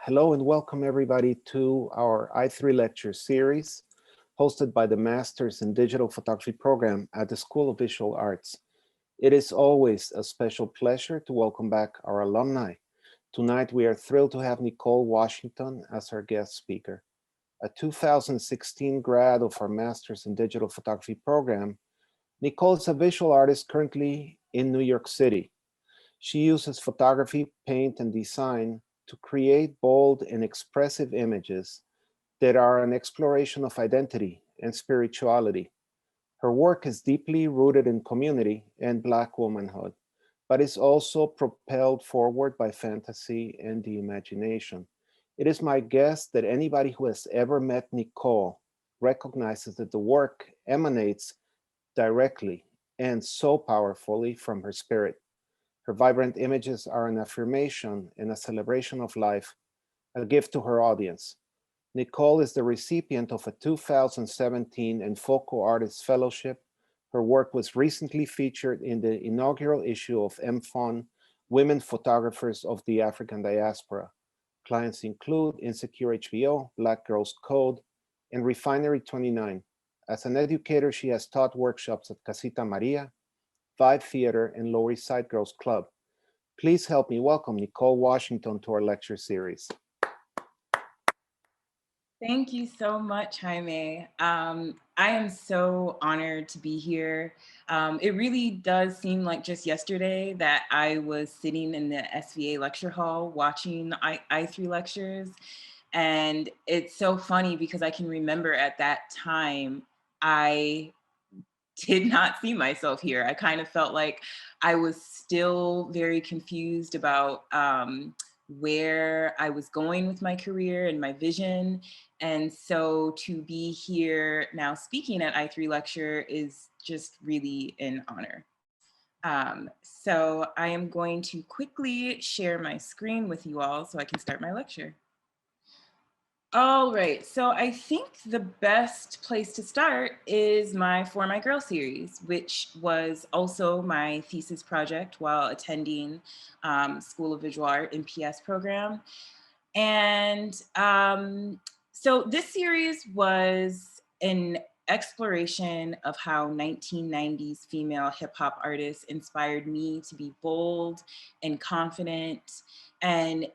Hello and welcome everybody to our I3 lecture series hosted by the Masters in Digital Photography program at the School of Visual Arts. It is always a special pleasure to welcome back our alumni. Tonight we are thrilled to have Nichole Washington as our guest speaker. A 2016 grad of our Masters in Digital Photography program, Nichole is a visual artist currently in New York City. She uses photography, paint, and design to create bold and expressive images that are an exploration of identity and spirituality. Her work is deeply rooted in community and Black womanhood, but is also propelled forward by fantasy and the imagination. It is my guess that anybody who has ever met Nichole recognizes that the work emanates directly and so powerfully from her spirit. Her vibrant images are an affirmation and a celebration of life, a gift to her audience. Nichole is the recipient of a 2017 Enfoco Artists Fellowship. Her work was recently featured in the inaugural issue of MPhon, Women Photographers of the African Diaspora. Clients include Insecure HBO, Black Girls Code, and Refinery 29. As an educator, she has taught workshops at Casita Maria, Vibe Theater, and Lower East Side Girls Club. Please help me welcome Nichole Washington to our lecture series. Thank you so much, Jaime. I am so honored to be here. It really does seem like just yesterday that I was sitting in the SVA lecture hall watching I3 lectures. And it's so funny because I can remember at that time, I did not see myself here. I kind of felt like I was still very confused about where I was going with my career and my vision. And so to be here now speaking at I3 Lecture is just really an honor. So I am going to quickly share my screen with you all so I can start my lecture. All right, so I think the best place to start is my For My Girl series, which was also my thesis project while attending School of Visual Art MPS program. And so this series was an exploration of how 1990s female hip hop artists inspired me to be bold and confident. And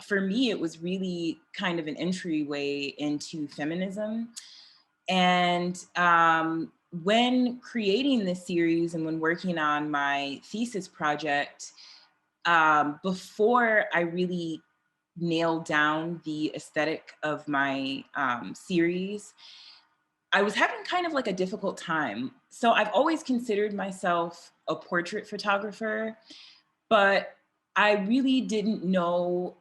for me, it was really kind of an entryway into feminism. And when creating this series and when working on my thesis project, before I really nailed down the aesthetic of my series, I was having kind of like a difficult time. So I've always considered myself a portrait photographer, but I really didn't know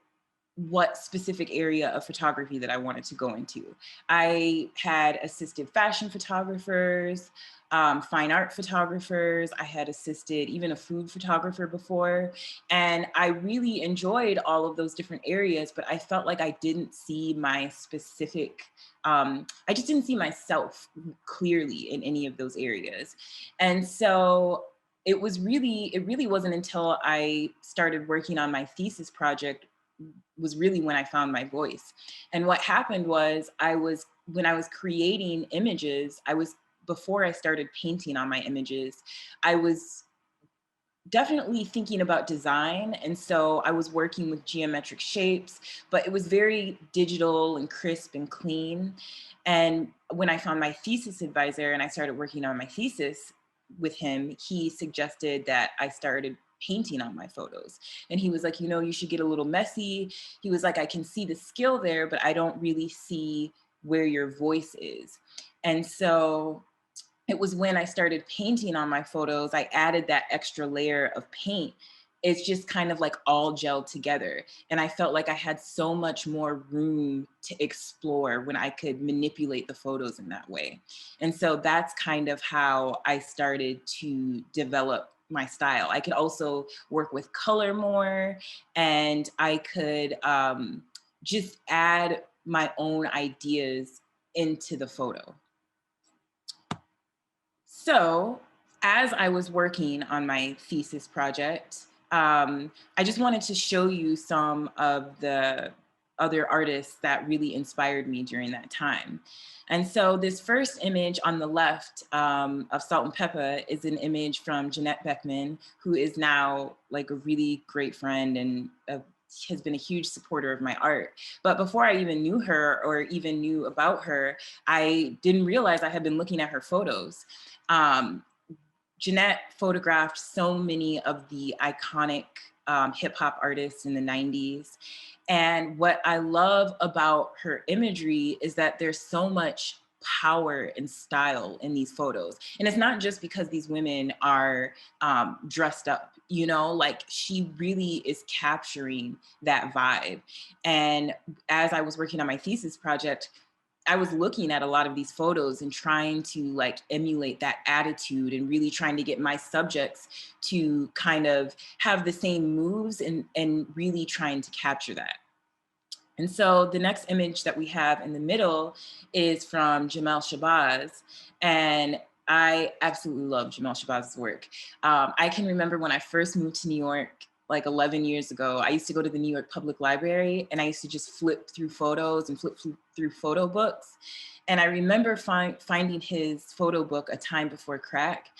what specific area of photography that I wanted to go into. I had assisted fashion photographers, fine art photographers. I had assisted even a food photographer before. And I really enjoyed all of those different areas, but I felt like I didn't see my specific, I just didn't see myself clearly in any of those areas. And so it really wasn't until I started working on my thesis project was really when I found my voice. And what happened was when I was creating images, before I started painting on my images, I was definitely thinking about design. And so I was working with geometric shapes, but it was very digital and crisp and clean. And when I found my thesis advisor and I started working on my thesis with him, he suggested that I started painting on my photos. And he was like, you should get a little messy. He was like, I can see the skill there, but I don't really see where your voice is. And so it was when I started painting on my photos, I added that extra layer of paint. It's just kind of like all gelled together. And I felt like I had so much more room to explore when I could manipulate the photos in that way. And so that's kind of how I started to develop my style. I could also work with color more, and I could just add my own ideas into the photo. So as I was working on my thesis project, I just wanted to show you some of the other artists that really inspired me during that time. And so this first image on the left of Salt and Pepper is an image from Jeanette Beckman, who is now like a really great friend and has been a huge supporter of my art. But before I even knew her or even knew about her, I didn't realize I had been looking at her photos. Jeanette photographed so many of the iconic hip hop artists in the 90s. And what I love about her imagery is that there's so much power and style in these photos. And it's not just because these women are dressed up, you know, like she really is capturing that vibe. And as I was working on my thesis project, I was looking at a lot of these photos and trying to like emulate that attitude and really trying to get my subjects to kind of have the same moves and really trying to capture that. And so the next image that we have in the middle is from Jamal Shahbaz. And I absolutely love Jamal Shahbaz's work. I can remember when I first moved to New York, like 11 years ago, I used to go to the New York Public Library and I used to just flip through photos and flip through photo books. And I remember finding his photo book, A Time Before Crack.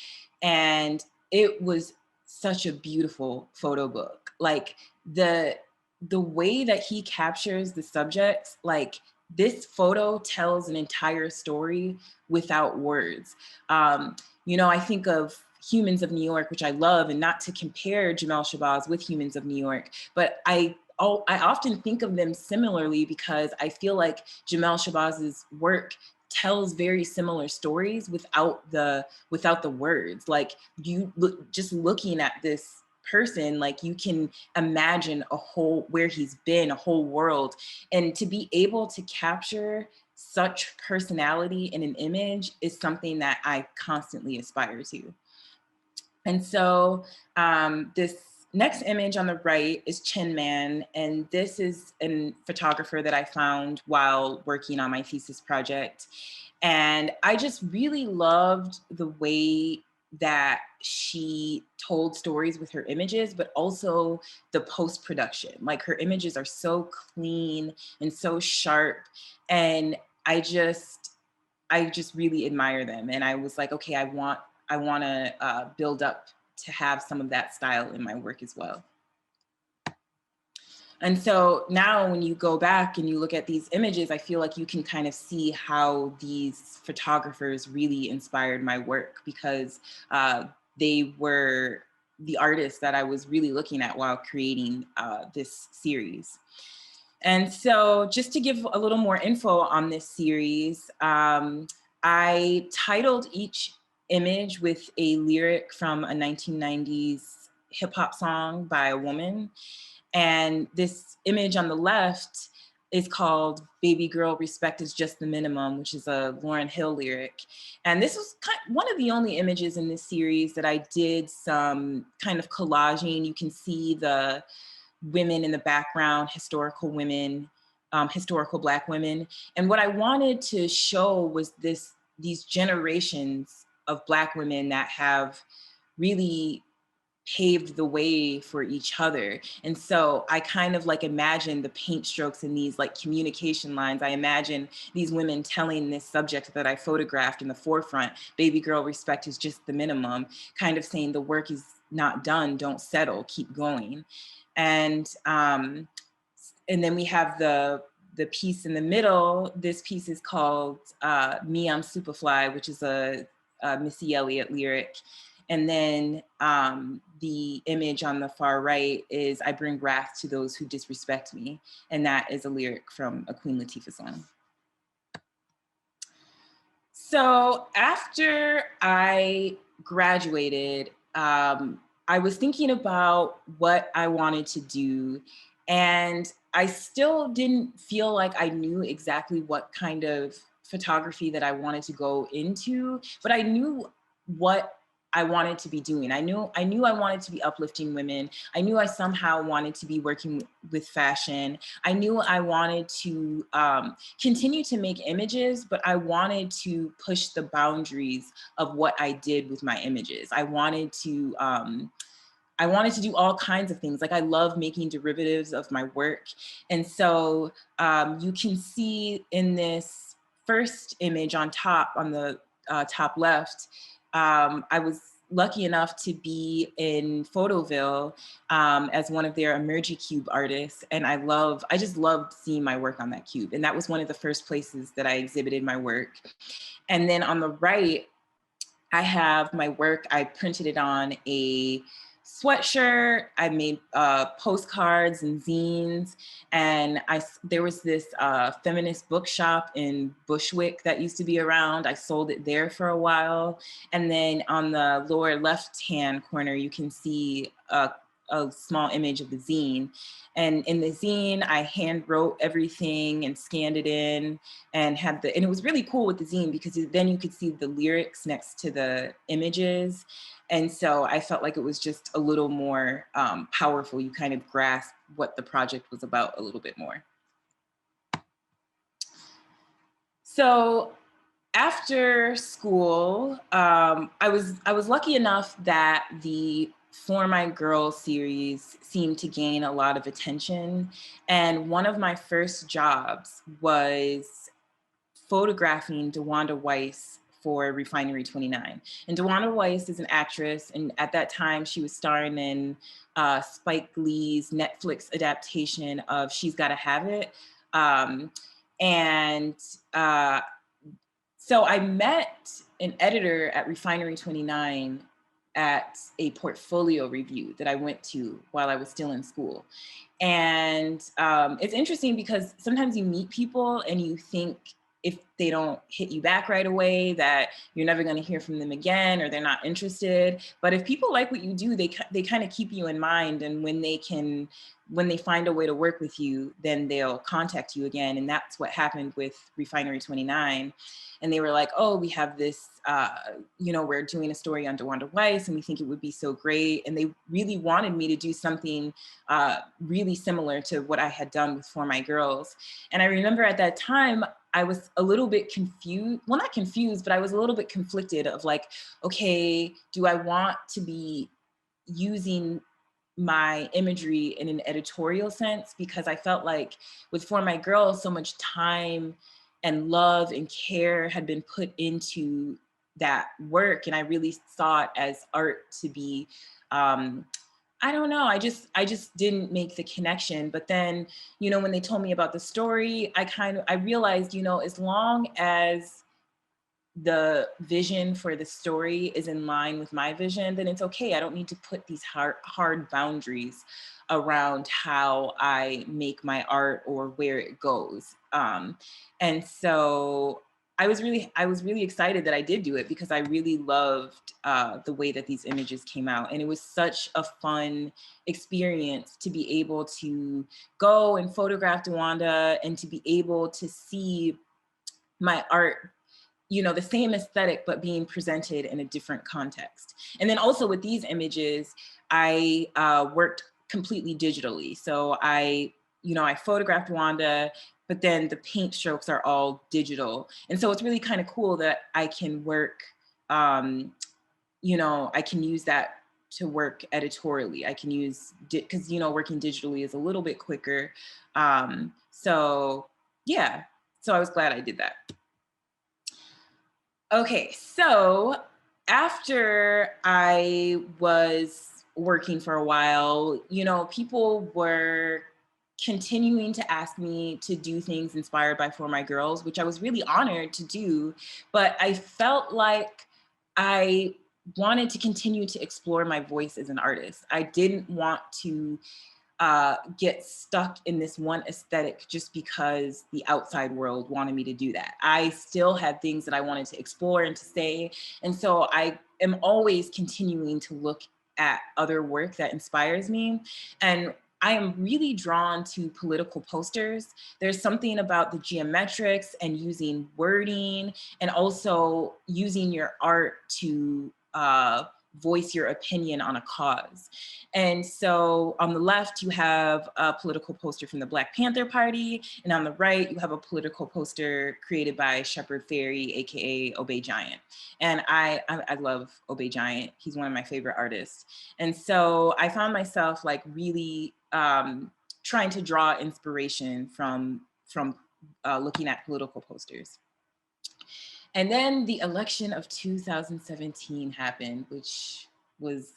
And it was such a beautiful photo book. Like the way that he captures the subjects, like this photo tells an entire story without words. You know, I think of Humans of New York, which I love, and not to compare Jamal Shahbaz with Humans of New York, but I often think of them similarly because I feel like Jamal Shahbaz's work tells very similar stories without the words. Like you look, just looking at this person, like you can imagine a whole, where he's been, a whole world, and to be able to capture such personality in an image is something that I constantly aspire to. And so this next image on the right is Chin Man, and this is a photographer that I found while working on my thesis project. And I just really loved the way that she told stories with her images, but also the post-production. Like her images are so clean and so sharp. And I just really admire them. And I was like, okay, I want to build up to have some of that style in my work as well. And so now when you go back and you look at these images, I feel like you can kind of see how these photographers really inspired my work, because they were the artists that I was really looking at while creating this series. And so just to give a little more info on this series, I titled each image with a lyric from a 1990s hip hop song by a woman. And this image on the left is called Baby Girl, Respect is Just the Minimum, which is a Lauryn Hill lyric. And this was one of the only images in this series that I did some kind of collaging. You can see the women in the background, historical women, historical Black women. And what I wanted to show was these generations of Black women that have really paved the way for each other. And so I kind of like imagine the paint strokes in these like communication lines. I imagine these women telling this subject that I photographed in the forefront, baby girl, respect is just the minimum, kind of saying the work is not done, don't settle, keep going. And then we have the piece in the middle. This piece is called Me, I'm Superfly, which is a Missy Elliott lyric. And then the image on the far right is I bring wrath to those who disrespect me. And that is a lyric from a Queen Latifah song. So after I graduated, I was thinking about what I wanted to do. And I still didn't feel like I knew exactly what kind of photography that I wanted to go into, but I knew what I wanted to be doing. I knew I wanted to be uplifting women. I knew I somehow wanted to be working with fashion. I knew I wanted to continue to make images, but I wanted to push the boundaries of what I did with my images. I wanted to I wanted to do all kinds of things. Like I love making derivatives of my work. And so you can see in this first image on top, on the top left, I was lucky enough to be in Photoville as one of their EmergiCube artists. And I just loved seeing my work on that cube. And that was one of the first places that I exhibited my work. And then on the right, I have my work. I printed it on a sweatshirt. I made postcards and zines. And there was this feminist bookshop in Bushwick that used to be around. I sold it there for a while. And then on the lower left-hand corner, you can see a small image of the zine. And in the zine, I hand wrote everything and scanned it in and and it was really cool with the zine because then you could see the lyrics next to the images. And so I felt like it was just a little more powerful. You kind of grasp what the project was about a little bit more. So after school, I was lucky enough that the For My Girls series seemed to gain a lot of attention. And one of my first jobs was photographing DeWanda Weiss for Refinery 29. And DeWanda Weiss is an actress. And at that time, she was starring in Spike Lee's Netflix adaptation of She's Gotta Have It. So I met an editor at Refinery 29 at a portfolio review that I went to while I was still in school. And it's interesting because sometimes you meet people and you think if they don't hit you back right away that you're never going to hear from them again or they're not interested. But if people like what you do, they kind of keep you in mind. And when they find a way to work with you, then they'll contact you again. And that's what happened with Refinery 29. And they were like, oh, we have this, we're doing a story on DeWanda Weiss and we think it would be so great. And they really wanted me to do something really similar to what I had done with For My Girls. And I remember at that time, I was a little bit confused, well, not confused, but I was a little bit conflicted of like, okay, do I want to be using my imagery in an editorial sense? Because I felt like with For My Girls, so much time and love and care had been put into that work. And I really saw it as art to be, I don't know, I just didn't make the connection. But then, when they told me about the story, I realized, as long as the vision for the story is in line with my vision, then it's okay. I don't need to put these hard boundaries around how I make my art or where it goes. And so I was really excited that I did do it because I really loved the way that these images came out. And it was such a fun experience to be able to go and photograph DeWanda and to be able to see my art, the same aesthetic, but being presented in a different context. And then also with these images, I worked completely digitally. So I photographed Wanda, but then the paint strokes are all digital. And so it's really kind of cool that I can work, I can use that to work editorially. I can use, because, working digitally is a little bit quicker. So yeah, so I was glad I did that. Okay, so after I was working for a while, people were continuing to ask me to do things inspired by For My Girls, which I was really honored to do, but I felt like I wanted to continue to explore my voice as an artist. I didn't want to get stuck in this one aesthetic just because the outside world wanted me to do that. I still had things that I wanted to explore and to say. And so I am always continuing to look at other work that inspires me. And I am really drawn to political posters. There's something about the geometrics and using wording and also using your art to voice your opinion on a cause. And so on the left, you have a political poster from the Black Panther Party, and on the right, you have a political poster created by Shepard Fairey, AKA Obey Giant. And I love Obey Giant. He's one of my favorite artists. And so I found myself like really trying to draw inspiration from looking at political posters. And then the election of 2017 happened, which was,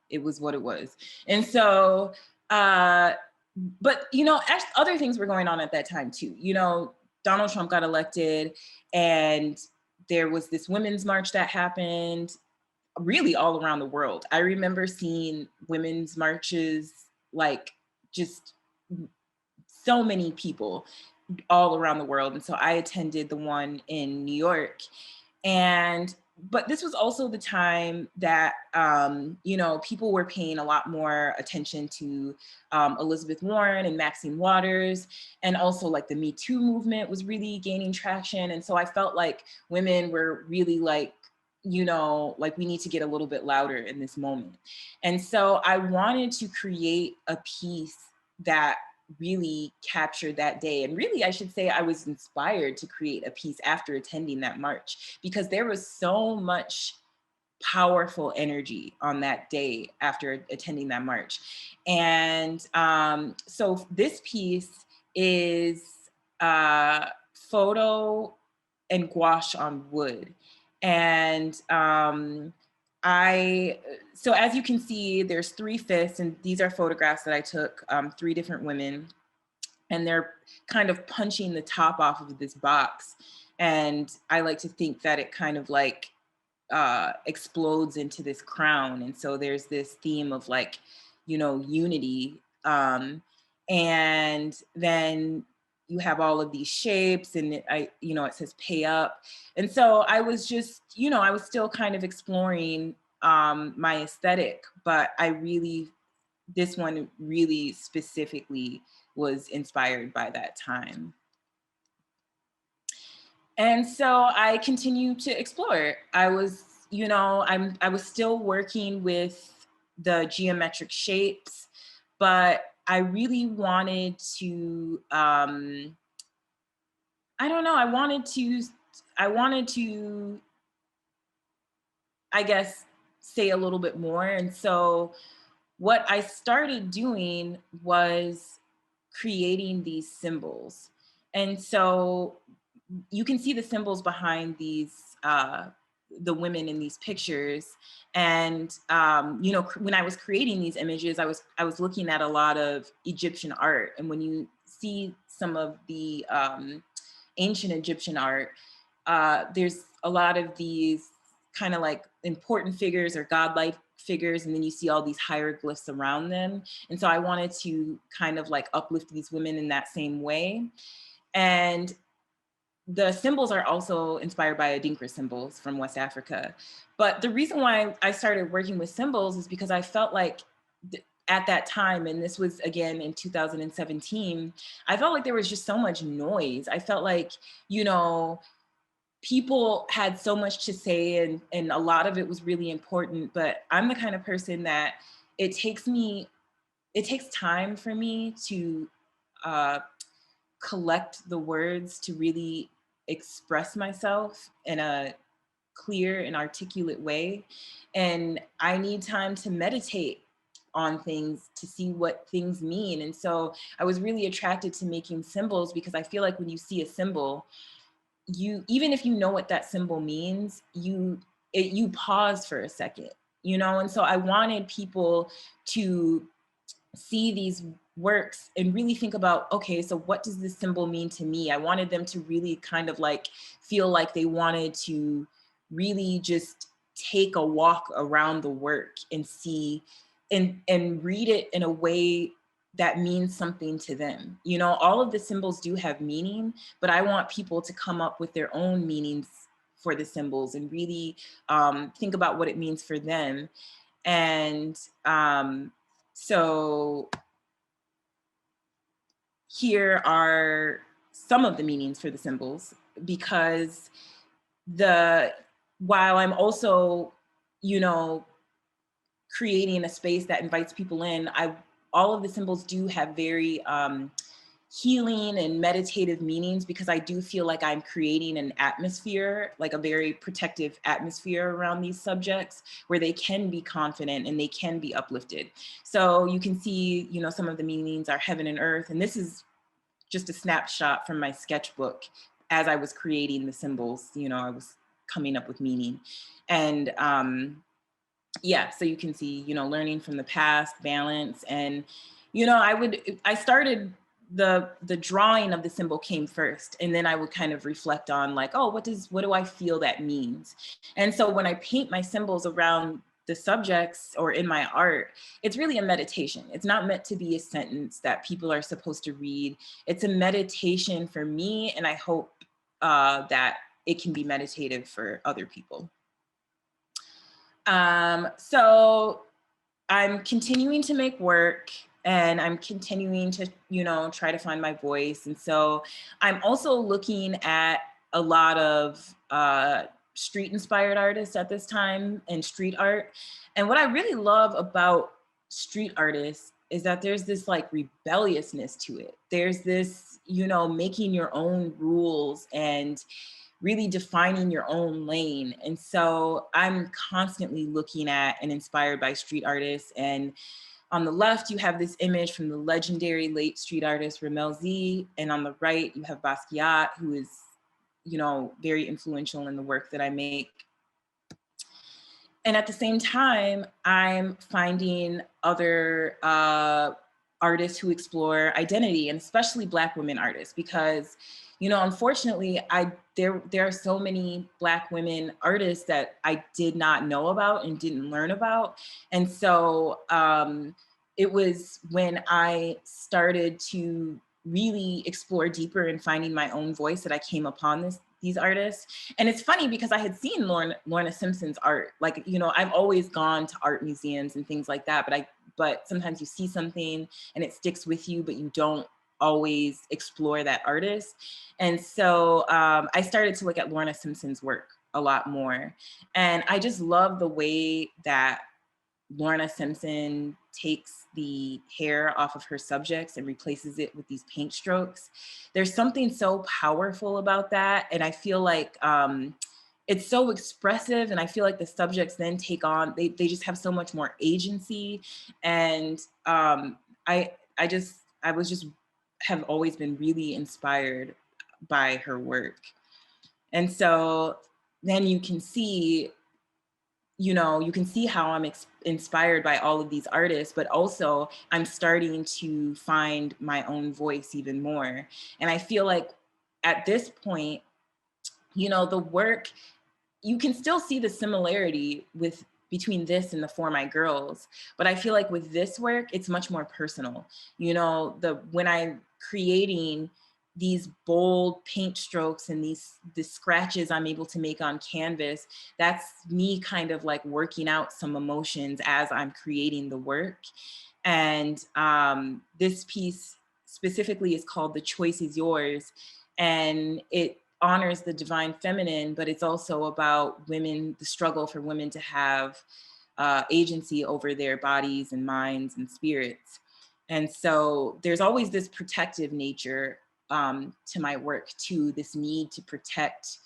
it was what it was. And so, but you know, other things were going on at that time too. You know, Donald Trump got elected, and there was this women's march that happened really all around the world. I remember seeing women's marches, like just so many people all around the world. And so I attended the one in New York. But this was also the time that, you know, people were paying a lot more attention to Elizabeth Warren and Maxine Waters. And also like the Me Too movement was really gaining traction. And so I felt like women were really like, you know, like we need to get a little bit louder in this moment. And so I wanted to create a piece that really captured that day. And really, I should say I was inspired to create a piece after attending that march, because there was so much powerful energy on that day after attending that march. And so this piece is photo and gouache on wood. And so as you can see, there's 3 fists, and these are photographs that I took, 3 different women, and they're kind of punching the top off of this box. And I like to think that it kind of like explodes into this crown. And so there's this theme of like, you know, unity. And then you have all of these shapes, and you know, it says pay up. And so I was just, you know, I was still kind of exploring my aesthetic, but this one really specifically was inspired by that time. And so I continued to explore. I was, you know, I was still working with the geometric shapes, but I really wanted to, I don't know, I wanted to, I guess, say a little bit more. And so what I started doing was creating these symbols. And so you can see the symbols behind these, the women in these pictures. And, you know, when I was creating these images, I was looking at a lot of Egyptian art. And when you see some of the ancient Egyptian art, there's a lot of these kind of like important figures or godlike figures, and then you see all these hieroglyphs around them. And so I wanted to kind of like uplift these women in that same way. And the symbols are also inspired by Adinkra symbols from West Africa. But the reason why I started working with symbols is because I felt like at that time, and this was again in 2017, I felt like there was just so much noise. I felt like, you know, people had so much to say, and a lot of it was really important, but I'm the kind of person that it takes time for me to collect the words to really express myself in a clear and articulate way. And I need time to meditate on things to see what things mean. And so I was really attracted to making symbols, because I feel like when you see a symbol, even if you know what that symbol means, you pause for a second, you know? And so I wanted people to see these works and really think about, okay, so what does this symbol mean to me? I wanted them to really kind of like feel like they wanted to really just take a walk around the work and see and read it in a way that means something to them. You know, all of the symbols do have meaning, but I want people to come up with their own meanings for the symbols and really think about what it means for them. And so here are some of the meanings for the symbols, because while I'm also, you know, creating a space that invites people in, all of the symbols do have very healing and meditative meanings, because I do feel like I'm creating an atmosphere, like a very protective atmosphere around these subjects, where they can be confident and they can be uplifted. So you can see, you know, some of the meanings are heaven and earth. And this is just a snapshot from my sketchbook as I was creating the symbols. You know, I was coming up with meaning. And yeah, so you can see, you know, learning from the past, balance. And, you know, I started the drawing of the symbol came first, and then I would kind of reflect on like, oh, what do I feel that means? And so when I paint my symbols around the subjects or in my art, it's really a meditation. It's not meant to be a sentence that people are supposed to read. It's a meditation for me, and I hope that it can be meditative for other people. So I'm continuing to make work, and I'm continuing to, you know, try to find my voice. And so I'm also looking at a lot of street inspired artists at this time, and street art. And what I really love about street artists is that there's this like rebelliousness to it. There's this, you know, making your own rules and really defining your own lane. And so I'm constantly looking at and inspired by street artists. And on the left, you have this image from the legendary late street artist Ramel Z. And on the right, you have Basquiat, who is, you know, very influential in the work that I make. And at the same time, I'm finding other artists who explore identity, and especially Black women artists, because, you know, unfortunately, there are so many Black women artists that I did not know about and didn't learn about. And so it was when I started to really explore deeper in finding my own voice that I came upon these artists. And it's funny because I had seen Lorna Simpson's art. Like, you know, I've always gone to art museums and things like that, but sometimes you see something and it sticks with you, but you don't always explore that artist. And so I started to look at Lorna Simpson's work a lot more. And I just love the way that Lorna Simpson takes the hair off of her subjects and replaces it with these paint strokes. There's something so powerful about that. And I feel like it's so expressive. And I feel like the subjects then take on, they just have so much more agency. And I have always been really inspired by her work. And so then you can see, you know, you can see how I'm inspired by all of these artists, but also I'm starting to find my own voice even more. And I feel like at this point, you know, the work, you can still see the similarity between this and the For My Girls, but I feel like with this work, it's much more personal. You know, when I'm creating these bold paint strokes and the scratches I'm able to make on canvas, that's me kind of like working out some emotions as I'm creating the work. And this piece specifically is called The Choice Is Yours. And it honors the divine feminine, but it's also about women, the struggle for women to have agency over their bodies and minds and spirits. And so there's always this protective nature to my work too, this need to protect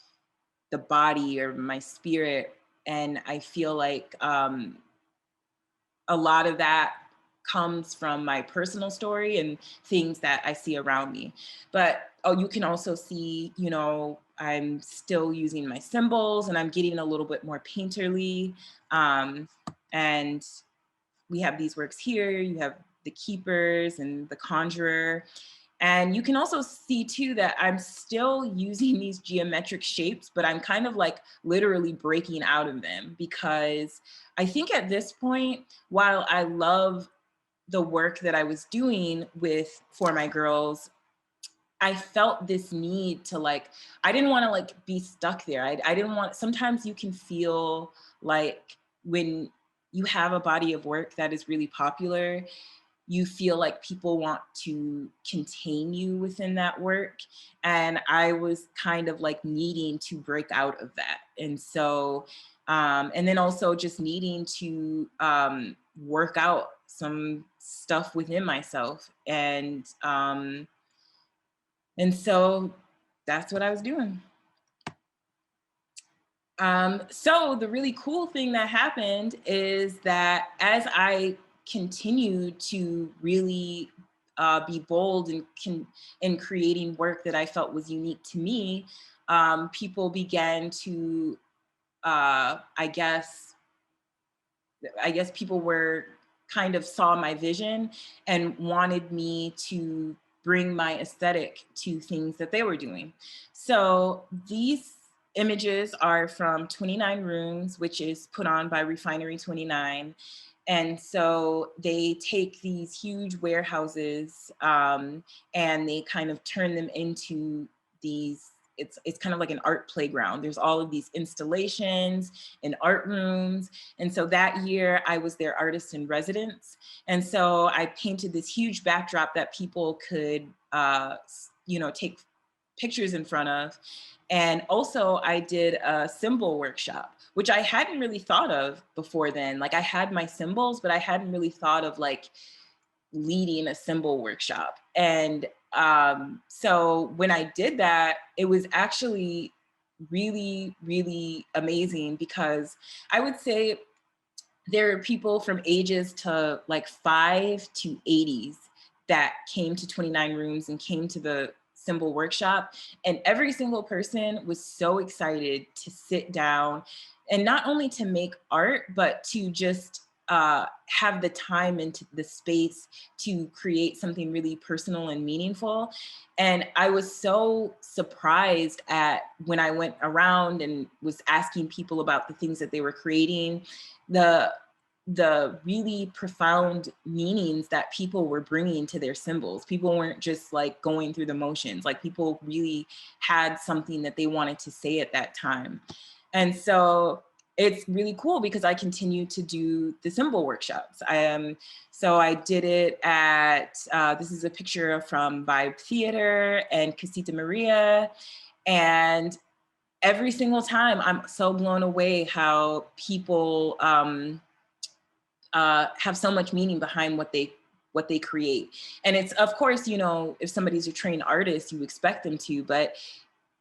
the body or my spirit. And I feel like a lot of that comes from my personal story and things that I see around me. But you can also see, you know, I'm still using my symbols and I'm getting a little bit more painterly. And we have these works here. You have the Keepers and the Conjurer. And you can also see too that I'm still using these geometric shapes, but I'm kind of like literally breaking out of them, because I think at this point, while I love the work that I was doing with For My Girls, I felt this need to like, I didn't want to like be stuck there. I didn't want, sometimes you can feel like when you have a body of work that is really popular, you feel like people want to contain you within that work. And I was kind of like needing to break out of that. And so And then also just needing to work out some stuff within myself. And so that's what I was doing. So the really cool thing that happened is that as I continued to really be bold in creating work that I felt was unique to me, people began to, I guess people were kind of saw my vision and wanted me to bring my aesthetic to things that they were doing. So these images are from 29 Rooms, which is put on by Refinery 29. And so they take these huge warehouses and they kind of turn them into these, it's kind of like an art playground. There's all of these installations and art rooms. And so that year I was their artist in residence. And so I painted this huge backdrop that people could, take pictures in front of. And also I did a symbol workshop, which I hadn't really thought of before then. Like I had my symbols, but I hadn't really thought of like leading a symbol workshop. And so when I did that, it was actually really, really amazing, because I would say there are people from ages to like 5 to 80s that came to 29 Rooms and came to the symbol workshop. And every single person was so excited to sit down and not only to make art, but to just have the time and the space to create something really personal and meaningful. And I was so surprised at when I went around and was asking people about the things that they were creating, the really profound meanings that people were bringing to their symbols. People weren't just like going through the motions, like people really had something that they wanted to say at that time. And so it's really cool because I continue to do the symbol workshops. So I did it at, this is a picture from Vibe Theater and Casita Maria. And every single time I'm so blown away how people have so much meaning behind what they create. And it's, of course, if somebody's a trained artist, you expect them to, but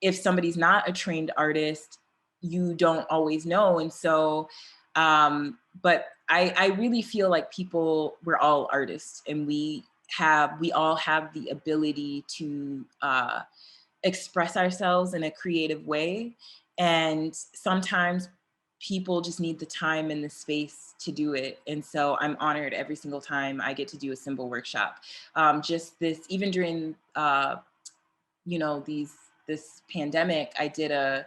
if somebody's not a trained artist, you don't always know. And so, but I really feel like we're all artists, and we all have the ability to express ourselves in a creative way. And sometimes people just need the time and the space to do it. And so I'm honored every single time I get to do a symbol workshop. Even during, this pandemic, I did a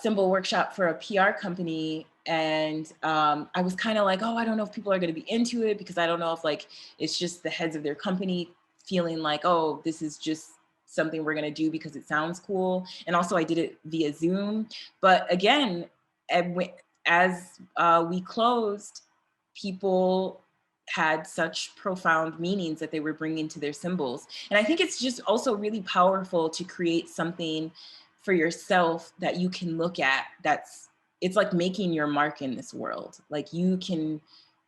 symbol workshop for a PR company. And I was kind of like, oh, I don't know if people are going to be into it, because I don't know if like, it's just the heads of their company feeling like, oh, this is just something we're going to do because it sounds cool. And also I did it via Zoom. But again, as we closed, people had such profound meanings that they were bringing to their symbols. And I think it's just also really powerful to create something for yourself that you can look at. It's like making your mark in this world. Like you can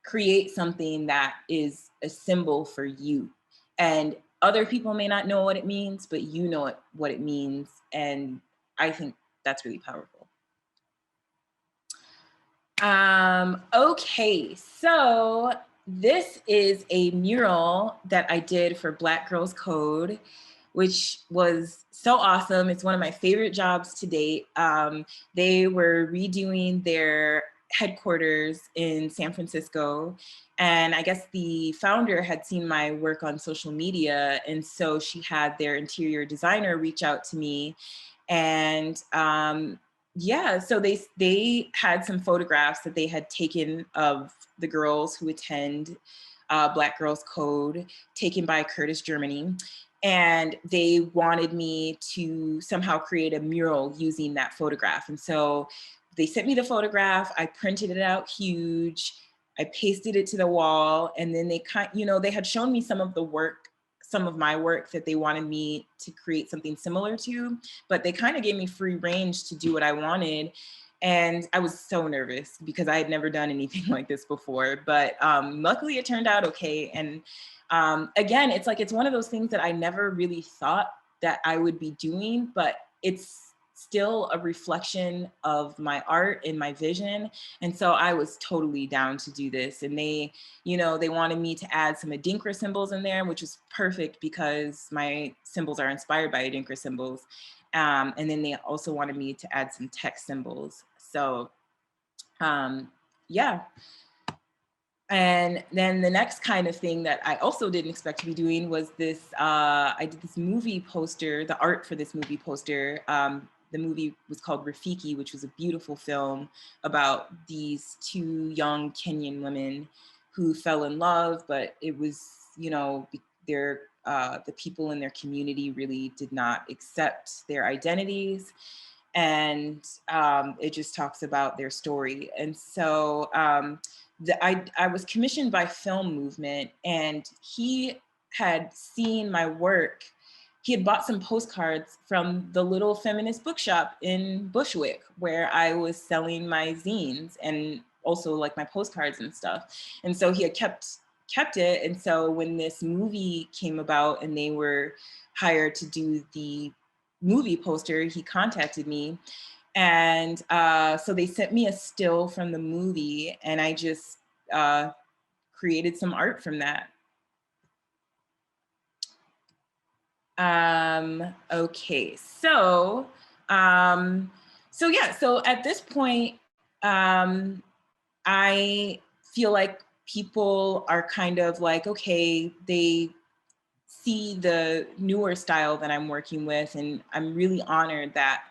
create something that is a symbol for you. And other people may not know what it means, but you know what it means. And I think that's really powerful. Okay, so this is a mural that I did for Black Girls Code, which was so awesome. It's one of my favorite jobs to date. They were redoing their headquarters in San Francisco. And I guess the founder had seen my work on social media. And so she had their interior designer reach out to me. And yeah, so they had some photographs that they had taken of the girls who attend Black Girls Code, taken by Curtis, Germany. And they wanted me to somehow create a mural using that photograph. And so they sent me the photograph, I printed it out huge, I pasted it to the wall, and then they had shown me some of my work that they wanted me to create something similar to, but they kind of gave me free range to do what I wanted. And I was so nervous because I had never done anything like this before, but luckily it turned out okay. And again, it's like, it's one of those things that I never really thought that I would be doing, but it's still a reflection of my art and my vision. And so I was totally down to do this. And they, you know, they wanted me to add some Adinkra symbols in there, which was perfect because my symbols are inspired by Adinkra symbols. And then they also wanted me to add some text symbols. So yeah. And then the next kind of thing that I also didn't expect to be doing was this, I did this movie poster, the art for this movie poster. The movie was called Rafiki, which was a beautiful film about these two young Kenyan women who fell in love, but it was, you know, the people in their community really did not accept their identities. And it just talks about their story. And so I was commissioned by Film Movement, and he had seen my work. He had bought some postcards from the little feminist bookshop in Bushwick, where I was selling my zines and also like my postcards and stuff. And so he had kept it. And so when this movie came about and they were hired to do the movie poster, he contacted me. And so they sent me a still from the movie, and I just created some art from that. Okay, so yeah, so at this point, I feel like people are kind of like, okay, they see the newer style that I'm working with, and I'm really honored that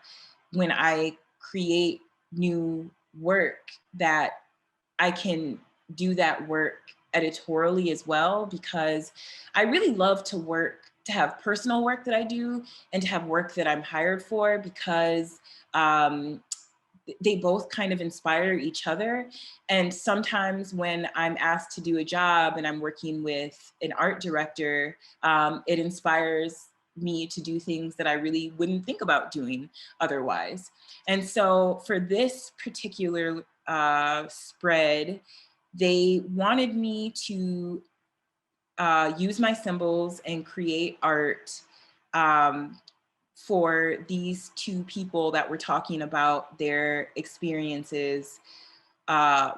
when I create new work that I can do that work editorially as well, because I really love to work, to have personal work that I do and to have work that I'm hired for, because they both kind of inspire each other. And sometimes when I'm asked to do a job and I'm working with an art director, it inspires me to do things that I really wouldn't think about doing otherwise. And so for this particular spread, they wanted me to use my symbols and create art for these two people that were talking about their experiences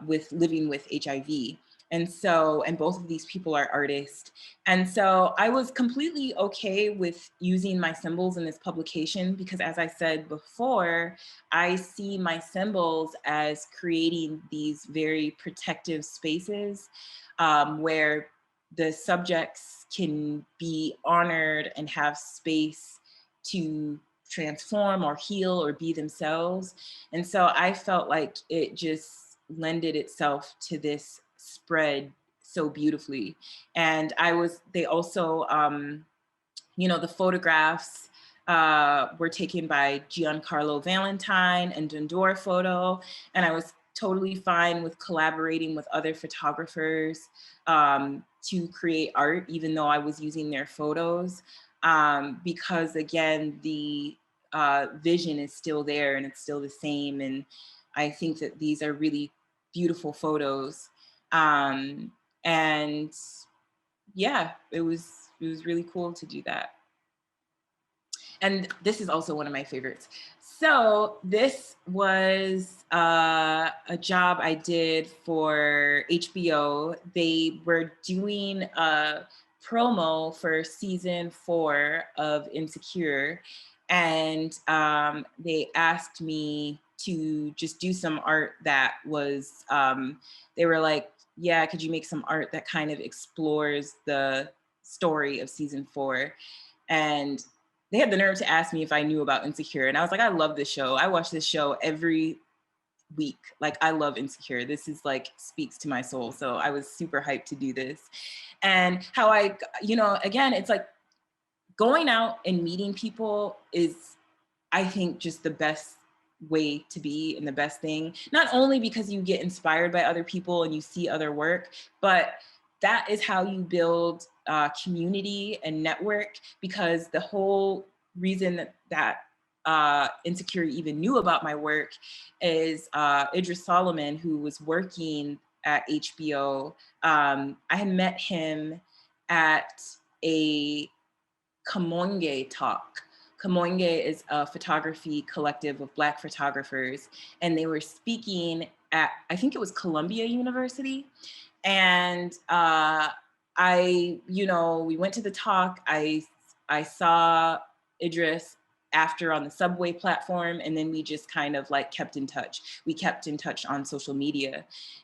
with living with HIV. And so, and both of these people are artists. And so I was completely okay with using my symbols in this publication, because as I said before, I see my symbols as creating these very protective spaces where the subjects can be honored and have space to transform or heal or be themselves. And so I felt like it just lended itself to this spread so beautifully. And they also, you know, the photographs were taken by Giancarlo Valentine and Dondor Photo. And I was totally fine with collaborating with other photographers to create art, even though I was using their photos. Because again, the vision is still there and it's still the same. And I think that these are really beautiful photos. And yeah, it was really cool to do that. And this is also one of my favorites. So this was a job I did for HBO. They were doing a promo for season 4 of Insecure. And they asked me to just do some art that was, they were like, yeah, could you make some art that kind of explores the story of season 4? And they had the nerve to ask me if I knew about Insecure. And I was like, I love this show. I watch this show every week. Like, I love Insecure. This is like, speaks to my soul. So I was super hyped to do this. And how I, you know, again, it's like going out and meeting people is, I think, just the best way to be and the best thing. Not only because you get inspired by other people and you see other work, but that is how you build community and network, because the whole reason that Insecure even knew about my work is Idris Solomon, who was working at HBO. I had met him at a Kamonge talk. Kamonge is a photography collective of Black photographers, and they were speaking at, I think it was Columbia University. And we went to the talk. I saw Idris after on the subway platform, and then we just kind of like kept in touch. We kept in touch on social media.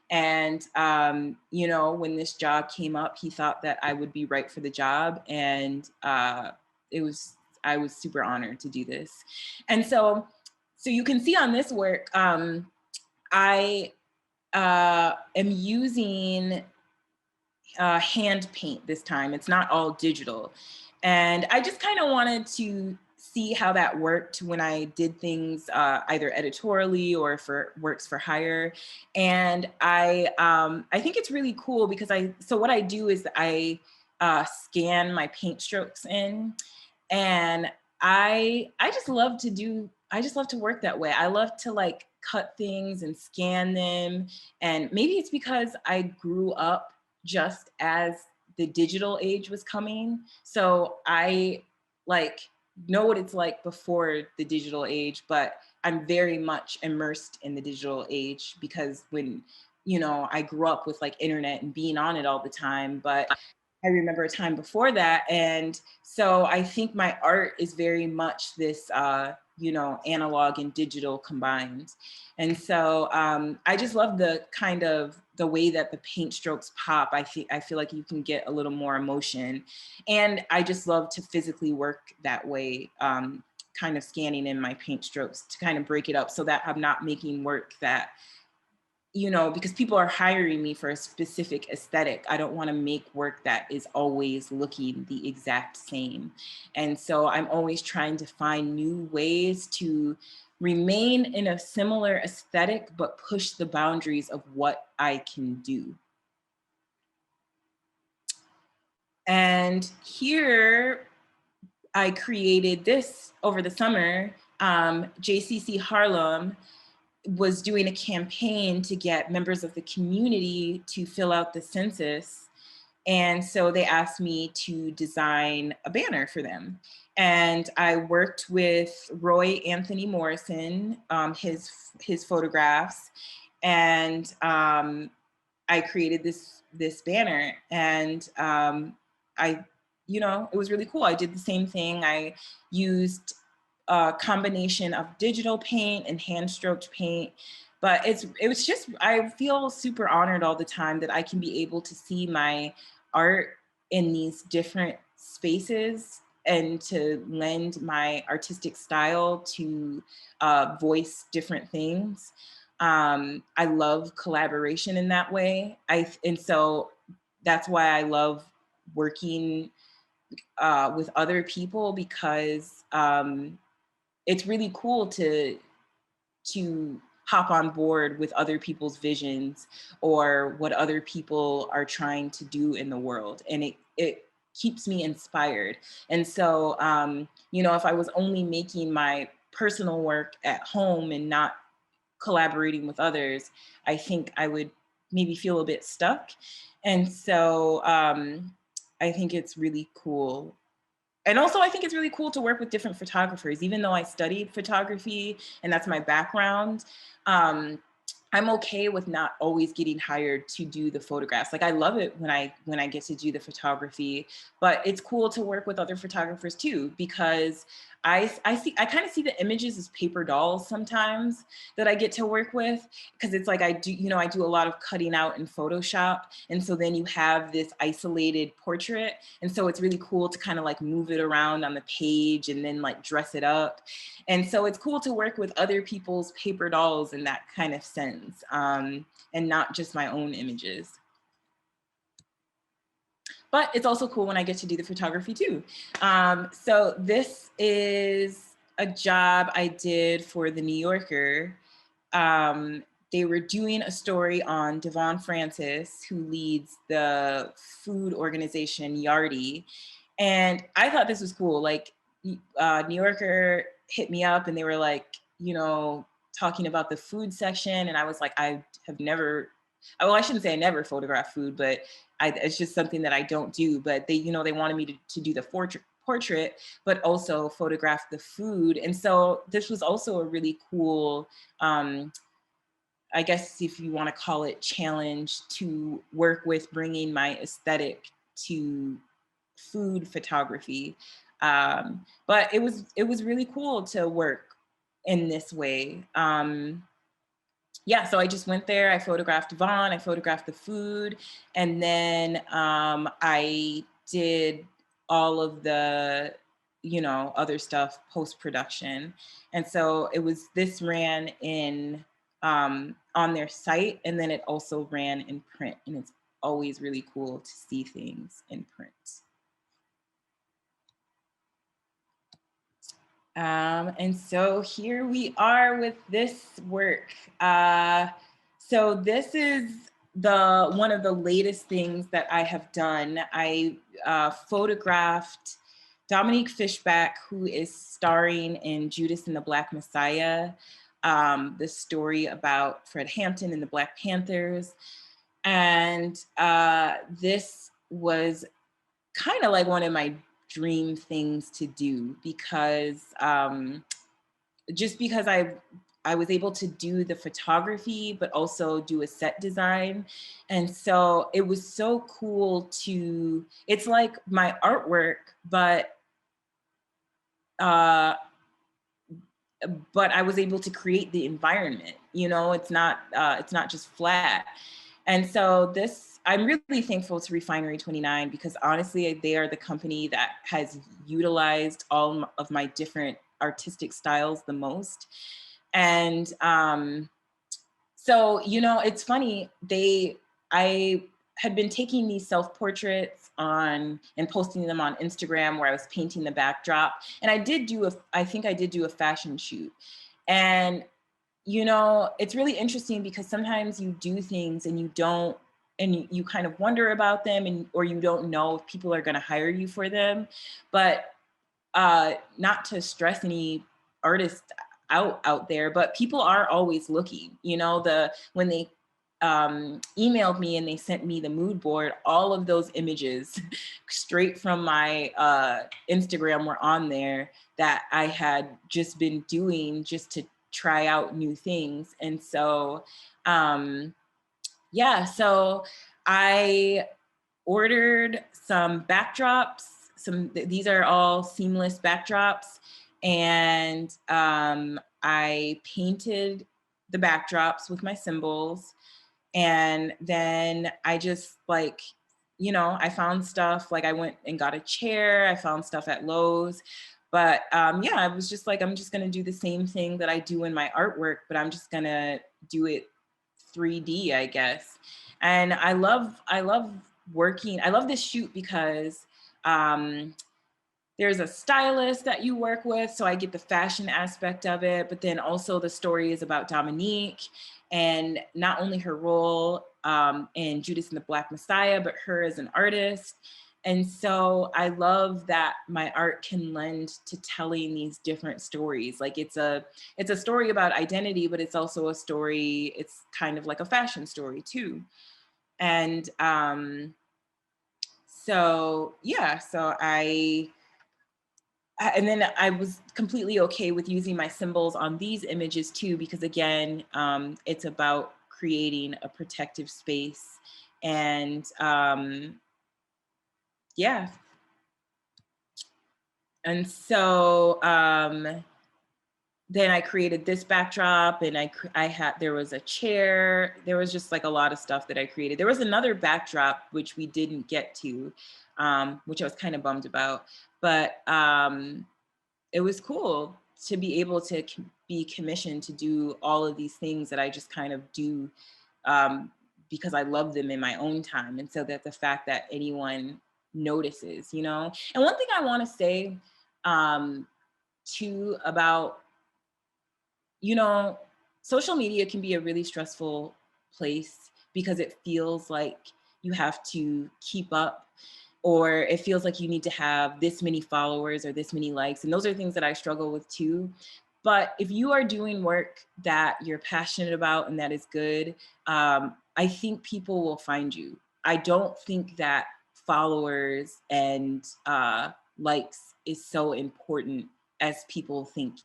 And, when this job came up, he thought that I would be right for the job. And I was super honored to do this. And so you can see on this work, I am using hand paint this time. It's not all digital. And I just kind of wanted to see how that worked when I did things either editorially or for works for hire. And I think it's really cool because so what I do is I scan my paint strokes in, and I just love to work that way. I love to like cut things and scan them. And maybe it's because I grew up just as the digital age was coming. So I like know what it's like before the digital age, but I'm very much immersed in the digital age because when, I grew up with like internet and being on it all the time, but I remember a time before that. And so I think my art is very much this, analog and digital combined. And so I just love the way that the paint strokes pop. I feel like you can get a little more emotion. And I just love to physically work that way, kind of scanning in my paint strokes to kind of break it up so that I'm not making work that, because people are hiring me for a specific aesthetic. I don't want to make work that is always looking the exact same. And so I'm always trying to find new ways to remain in a similar aesthetic, but push the boundaries of what I can do. And here I created this over the summer. JCC Harlem was doing a campaign to get members of the community to fill out the census. And so they asked me to design a banner for them. And I worked with Roy Anthony Morrison, his photographs, and I created this banner. And it was really cool. I did the same thing. I used a combination of digital paint and hand stroked paint. But it was just, I feel super honored all the time that I can be able to see my art in these different spaces and to lend my artistic style to voice different things. I love collaboration in that way. And so that's why I love working with other people, because it's really cool to hop on board with other people's visions or what other people are trying to do in the world. And it keeps me inspired. And so, if I was only making my personal work at home and not collaborating with others, I think I would maybe feel a bit stuck. And so I think it's really cool. And also, I think it's really cool to work with different photographers, even though I studied photography and that's my background. I'm okay with not always getting hired to do the photographs. Like I love it when I get to do the photography, but it's cool to work with other photographers too, because I kind of see the images as paper dolls sometimes that I get to work with, because it's like I do a lot of cutting out in Photoshop. And so then you have this isolated portrait. And so it's really cool to kind of like move it around on the page and then like dress it up. And so it's cool to work with other people's paper dolls in that kind of sense, and not just my own images. But it's also cool when I get to do the photography too. So this is a job I did for The New Yorker. They were doing a story on Devon Francis, who leads the food organization Yardy. And I thought this was cool. Like New Yorker hit me up and they were like, you know, talking about the food section. And I was like, I have never, well, I shouldn't say I never photograph food, but it's just something that I don't do. But they, you know, they wanted me to do the portrait, but also photograph the food. And so this was also a really cool, I guess if you want to call it, challenge to work with bringing my aesthetic to food photography. But it was really cool to work in this way. Yeah, so I just went there, I photographed Vaughn, I photographed the food, and then I did all of the, you know, other stuff post-production. And so this ran in, on their site, and then it also ran in print, and it's always really cool to see things in print. And so here we are with this work. So this is one of the latest things that I have done. I photographed Dominic Fishback, who is starring in Judas and the Black Messiah, the story about Fred Hampton and the Black Panthers. And this was kind of like one of my dream things to do, because just because I was able to do the photography, but also do a set design. And so it was so cool it's like my artwork, but I was able to create the environment, you know, it's not just flat. And so I'm really thankful to Refinery 29, because honestly, they are the company that has utilized all of my different artistic styles the most. And so, you know, it's funny, I had been taking these self-portraits and posting them on Instagram, where I was painting the backdrop. And I think I did do a fashion shoot. And you know, it's really interesting, because sometimes you do things and you kind of wonder about them, or you don't know if people are going to hire you for them. But not to stress any artists out there, but people are always looking. You know, when they emailed me and they sent me the mood board, all of those images straight from my Instagram were on there, that I had just been doing just to try out new things. And so, yeah, so I ordered some backdrops. These are all seamless backdrops. And I painted the backdrops with my symbols. And then I just you know, I found stuff, like I went and got a chair, I found stuff at Lowe's. But yeah, I was just like, I'm just gonna do the same thing that I do in my artwork, but I'm just gonna do it 3D, I guess. And I love working, I love this shoot, because there's a stylist that you work with, so I get the fashion aspect of it, but then also the story is about Dominique, and not only her role in Judas and the Black Messiah, but her as an artist. And so I love that my art can lend to telling these different stories. Like it's a story about identity, but it's also a story, it's kind of like a fashion story too. And so yeah, and then I was completely okay with using my symbols on these images too, because again, it's about creating a protective space. And yeah. And so then I created this backdrop, and there was a chair, there was just like a lot of stuff that I created. There was another backdrop, which we didn't get to, which I was kind of bummed about, but it was cool to be able to be commissioned to do all of these things that I just kind of do because I love them in my own time. And so that the fact that anyone notices, you know. And one thing I want to say too about, you know, social media can be a really stressful place, because it feels like you have to keep up. or it feels like you need to have this many followers or this many likes. And those are things that I struggle with too. But if you are doing work that you're passionate about and that is good, I think people will find you. I don't think that followers and likes is so important as people think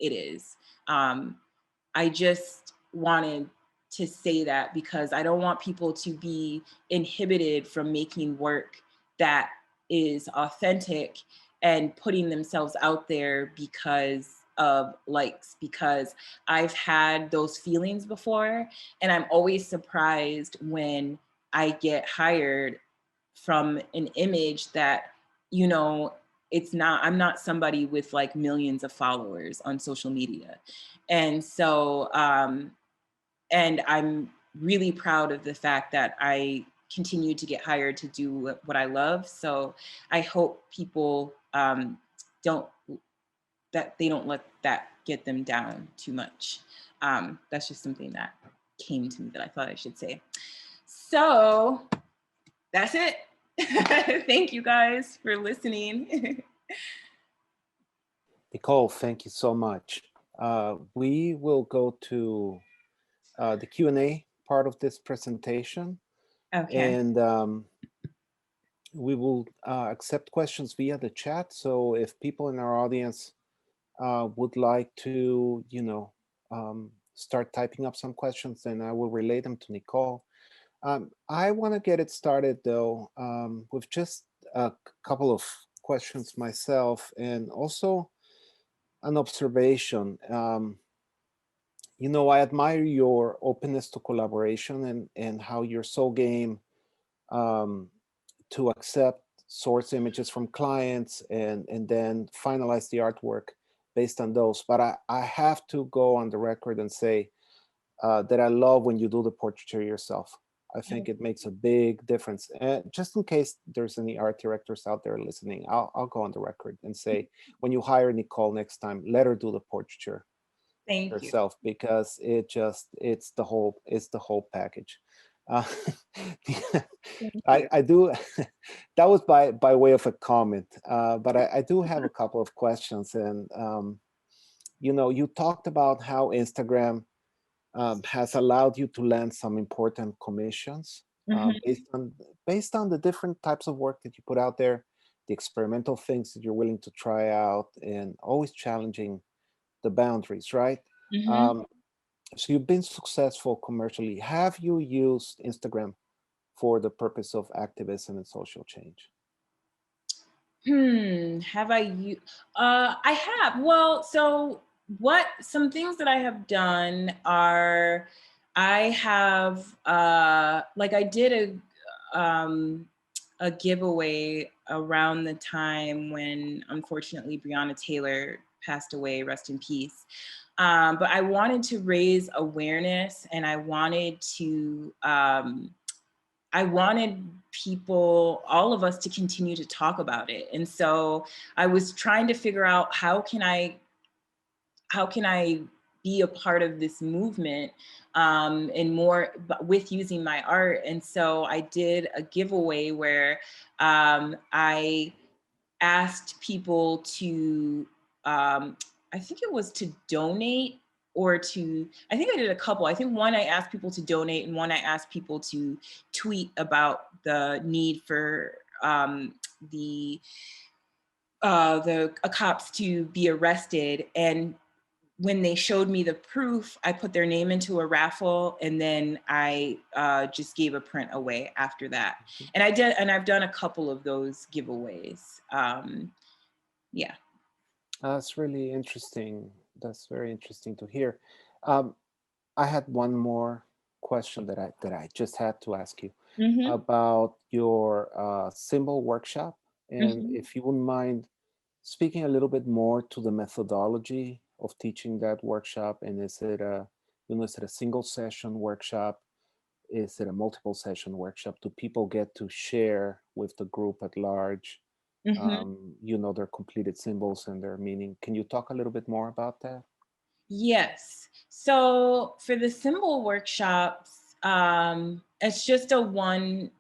it is. I just wanted to say that because I don't want people to be inhibited from making work that is authentic and putting themselves out there because of likes, because I've had those feelings before, and I'm always surprised when I get hired from an image that, you know, it's not, I'm not somebody with like millions of followers on social media. And so, and I'm really proud of the fact that I continue to get hired to do what I love. So I hope people don't, that they don't let that get them down too much. That's just something that came to me that I thought I should say. So that's it. Thank you guys for listening. Nichole, thank you so much. We will go to the Q&A part of this presentation. Okay. And we will accept questions via the chat. So if people in our audience would like to, start typing up some questions, then I will relay them to Nichole. I want to get it started, though, with just a couple of questions myself, and also an observation. I admire your openness to collaboration and how you're so game to accept source images from clients and then finalize the artwork based on those. But I have to go on the record and say that I love when you do the portraiture yourself. I think it makes a big difference. And just in case there's any art directors out there listening, I'll go on the record and say, when you hire Nichole next time, let her do the portraiture Thank you. herself, because it's the whole package. Uh, I do. That was by way of a comment, but I do have a couple of questions. And you talked about how Instagram has allowed you to land some important commissions based on the different types of work that you put out there, the experimental things that you're willing to try out, and always challenging the boundaries, right? So you've been successful commercially. Have you used Instagram for the purpose of activism and social change? Have I you? I have. Well, so some things that I have done are, I have like I did a giveaway around the time when unfortunately Breonna Taylor passed away, rest in peace. But I wanted to raise awareness, and I wanted people, all of us, to continue to talk about it. And so I was trying to figure out how can I be a part of this movement, and more with using my art. And so I did a giveaway where I asked people to, I think it was to donate, or to, I think I did a couple. I think one I asked people to donate, and one I asked people to tweet about the need for the cops to be arrested. And when they showed me the proof, I put their name into a raffle, and then I just gave a print away after that. And I've done a couple of those giveaways. Yeah. That's really interesting. That's very interesting to hear. I had one more question that I just had to ask you about your symbol workshop, and if you wouldn't mind speaking a little bit more to the methodology of teaching that workshop. And is it a single session workshop? Is it a multiple session workshop? Do people get to share with the group at large, their completed symbols and their meaning? Can you talk a little bit more about that? Yes. So for the symbol workshops, it's just a one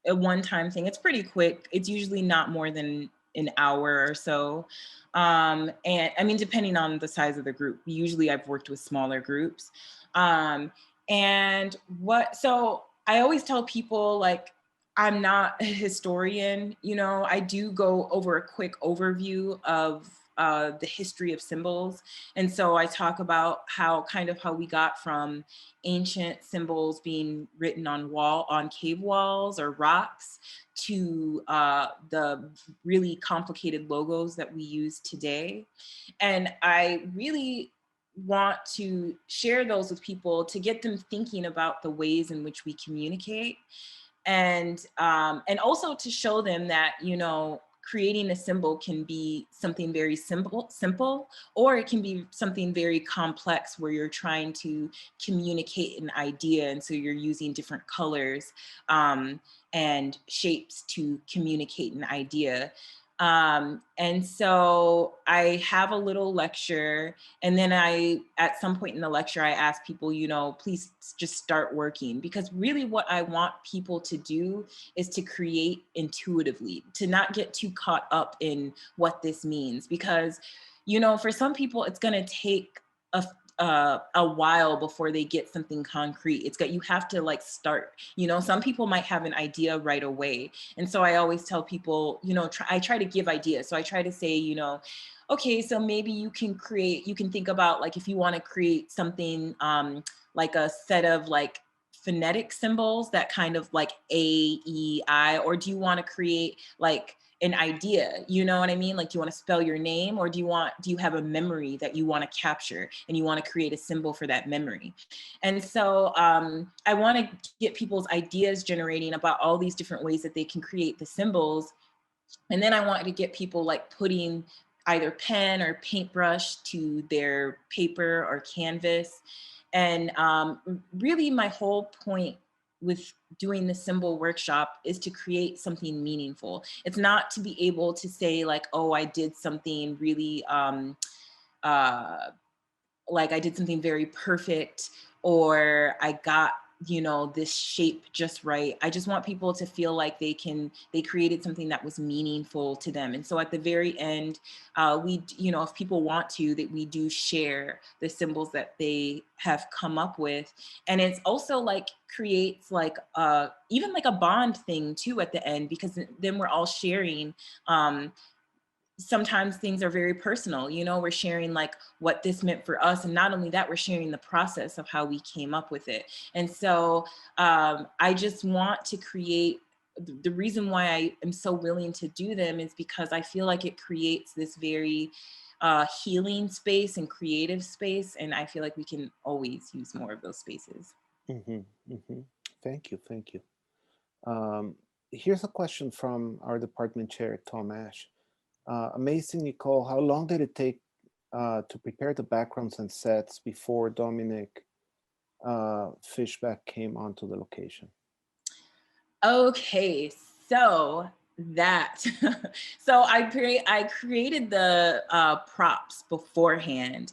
a one-time thing. It's pretty quick. It's usually not more than an hour or so. And I mean, depending on the size of the group, usually I've worked with smaller groups. Um, so I always tell people, like, I'm not a historian, you know, I do go over a quick overview of the history of symbols. And so I talk about how we got from ancient symbols being written on cave walls or rocks to the really complicated logos that we use today. And I really want to share those with people to get them thinking about the ways in which we communicate, and also to show them that, you know, creating a symbol can be something very simple, or it can be something very complex where you're trying to communicate an idea, and so you're using different colors and shapes to communicate an idea. And so I have a little lecture, and then at some point in the lecture, I ask people, you know, please just start working, because really what I want people to do is to create intuitively, to not get too caught up in what this means, because, you know, for some people, it's going to take a while before they get something concrete. You have to like start, you know, some people might have an idea right away. And so I always tell people, you know, I try to give ideas. So I try to say, you know, okay, so maybe you can think about, like, if you want to create something like a set of like phonetic symbols that kind of like A, E, I, or do you want to create like an idea, you know what I mean? Like, do you want to spell your name, or do you have a memory that you want to capture and you want to create a symbol for that memory? And so I want to get people's ideas generating about all these different ways that they can create the symbols. And then I want to get people like putting either pen or paintbrush to their paper or canvas. And really my whole point with doing the symbol workshop is to create something meaningful. It's not to be able to say like, oh, I did something really, uh, like I did something very perfect, or I got, you know, this shape just right. I just want people to feel like they created something that was meaningful to them. And so at the very end, you know, if people want to, that we do share the symbols that they have come up with. And it's also like creates like even like a bond thing too at the end, because then we're all sharing. Sometimes things are very personal, you know, we're sharing like what this meant for us. And not only that, we're sharing the process of how we came up with it. And so I just want to create, the reason why I am so willing to do them is because I feel like it creates this very healing space and creative space. And I feel like we can always use more of those spaces. Mm-hmm, mm-hmm. Thank you, thank you. Here's a question from our department chair, Tom Ash. Amazing, Nichole. How long did it take to prepare the backgrounds and sets before Dominic Fishback came onto the location? Okay, so that so I created the props beforehand,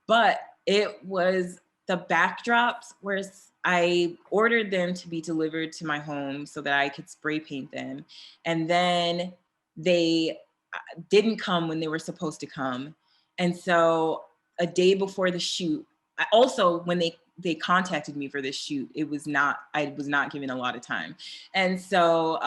but it was the backdrops where I ordered them to be delivered to my home so that I could spray paint them, and then they didn't come when they were supposed to come. And so a day before the shoot, also when they contacted me for this shoot, I was not given a lot of time. And so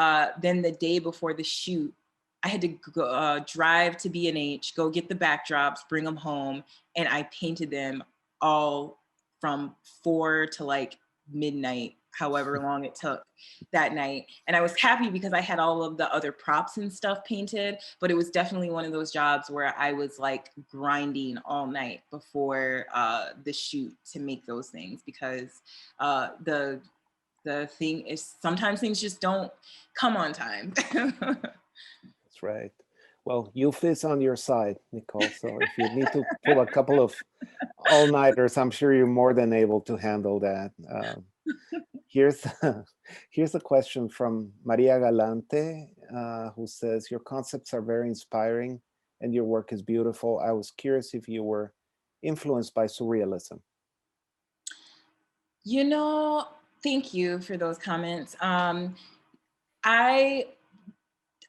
then the day before the shoot, I had to go, drive to B&H, go get the backdrops, bring them home, and I painted them all from 4 to like midnight, however long it took that night. And I was happy because I had all of the other props and stuff painted, but it was definitely one of those jobs where I was like grinding all night before the shoot to make those things, because the thing is sometimes things just don't come on time. That's right. Well, youth is on your side, Nichole. So if you need to pull a couple of all-nighters, I'm sure you're more than able to handle that. Here's here's a question from Maria Galante, who says, your concepts are very inspiring and your work is beautiful. I was curious if you were influenced by surrealism. You know, thank you for those comments. I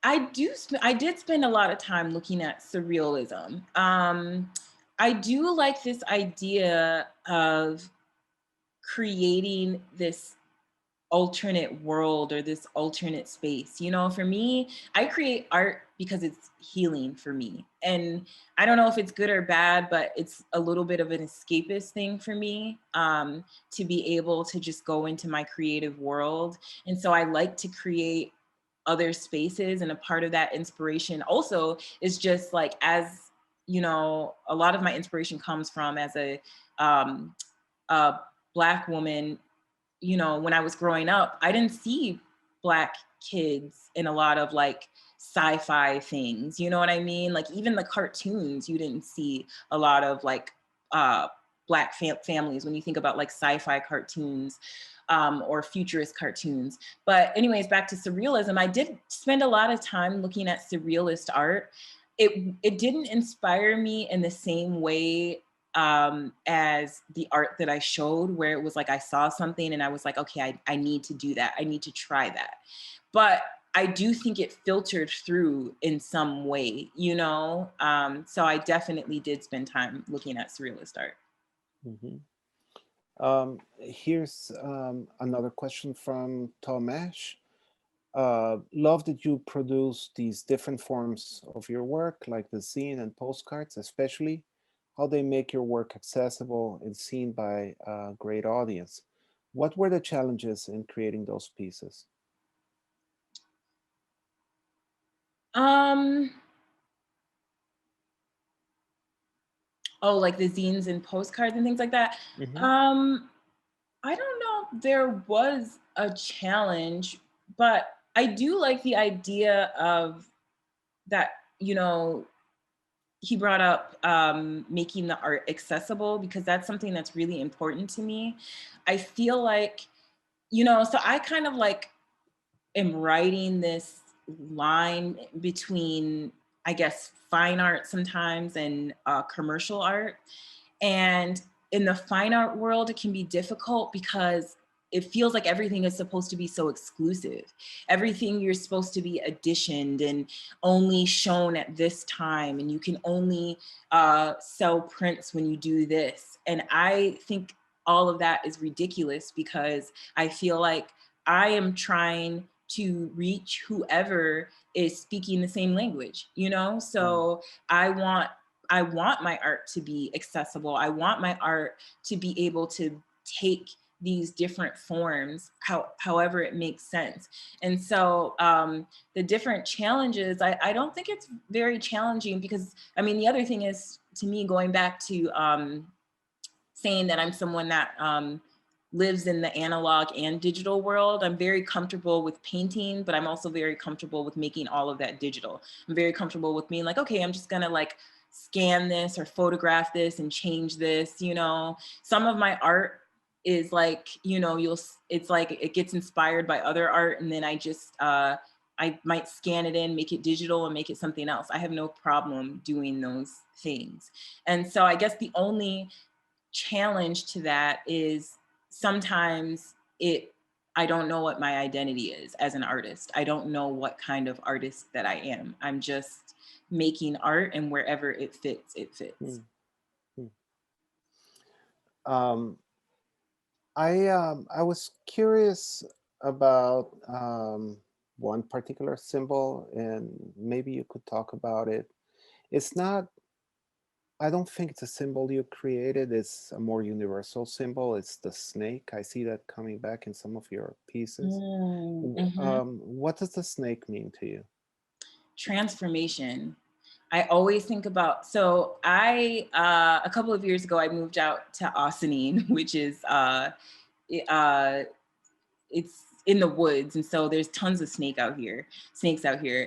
I did spend a lot of time looking at surrealism. I do like this idea of creating this alternate world or this alternate space. You know, for me, I create art because it's healing for me. And I don't know if it's good or bad, but it's a little bit of an escapist thing for me, to be able to just go into my creative world. And so I like to create other spaces. And a part of that inspiration also is just like, as you know, a lot of my inspiration comes from as um, a Black woman. You know, when I was growing up, I didn't see Black kids in a lot of like sci-fi things. You know what I mean? Like even the cartoons, you didn't see a lot of like uh, Black families when you think about like sci-fi cartoons, or futurist cartoons. But anyways, back to surrealism, I did spend a lot of time looking at surrealist art. It didn't inspire me in the same way as the art that I showed, where it was like I saw something and I was like, okay, I need to do that. I need to try that. But I do think it filtered through in some way, you know? So I definitely did spend time looking at surrealist art. Mhm. Here's another question from Tomash. Love that you produce these different forms of your work, like the zine and postcards, especially how they make your work accessible and seen by a great audience. What were the challenges in creating those pieces? Um, oh, like the zines and postcards and things like that. Hmm. Um, I don't know if there was a challenge, but I do like the idea of that, you know, he brought up making the art accessible, because that's something that's really important to me. I feel like, you know, so I kind of like am writing this line between, I guess, fine art sometimes and commercial art. And in the fine art world, it can be difficult because it feels like everything is supposed to be so exclusive. Everything you're supposed to be editioned and only shown at this time, and you can only sell prints when you do this. And I think all of that is ridiculous, because I feel like I am trying to reach whoever is speaking the same language, you know? Mm. So I want my art to be accessible. I want my art to be able to take these different forms, however it makes sense. And so the different challenges, I don't think it's very challenging, because I mean, the other thing is, to me, going back to saying that I'm someone that lives in the analog and digital world. I'm very comfortable with painting, but I'm also very comfortable with making all of that digital. I'm very comfortable with being like, okay, I'm just gonna like scan this or photograph this and change this, you know. Some of my art is like, you know, it's like it gets inspired by other art, and then I might scan it in, make it digital, and make it something else. I have no problem doing those things. And so I guess the only challenge to that is sometimes I don't know what my identity is as an artist. I don't know what kind of artist that I am. I'm just making art, and wherever it fits, it fits. Mm. Mm. Um, I was curious about one particular symbol, and maybe you could talk about it. It's not, I don't think it's a symbol you created. It's a more universal symbol. It's the snake. I see that coming back in some of your pieces. Mm-hmm. What does the snake mean to you? Transformation. I always think about, so a couple of years ago, I moved out to Ausinine, which is, it, uh, it's in the woods. And so there's tons of snakes out here.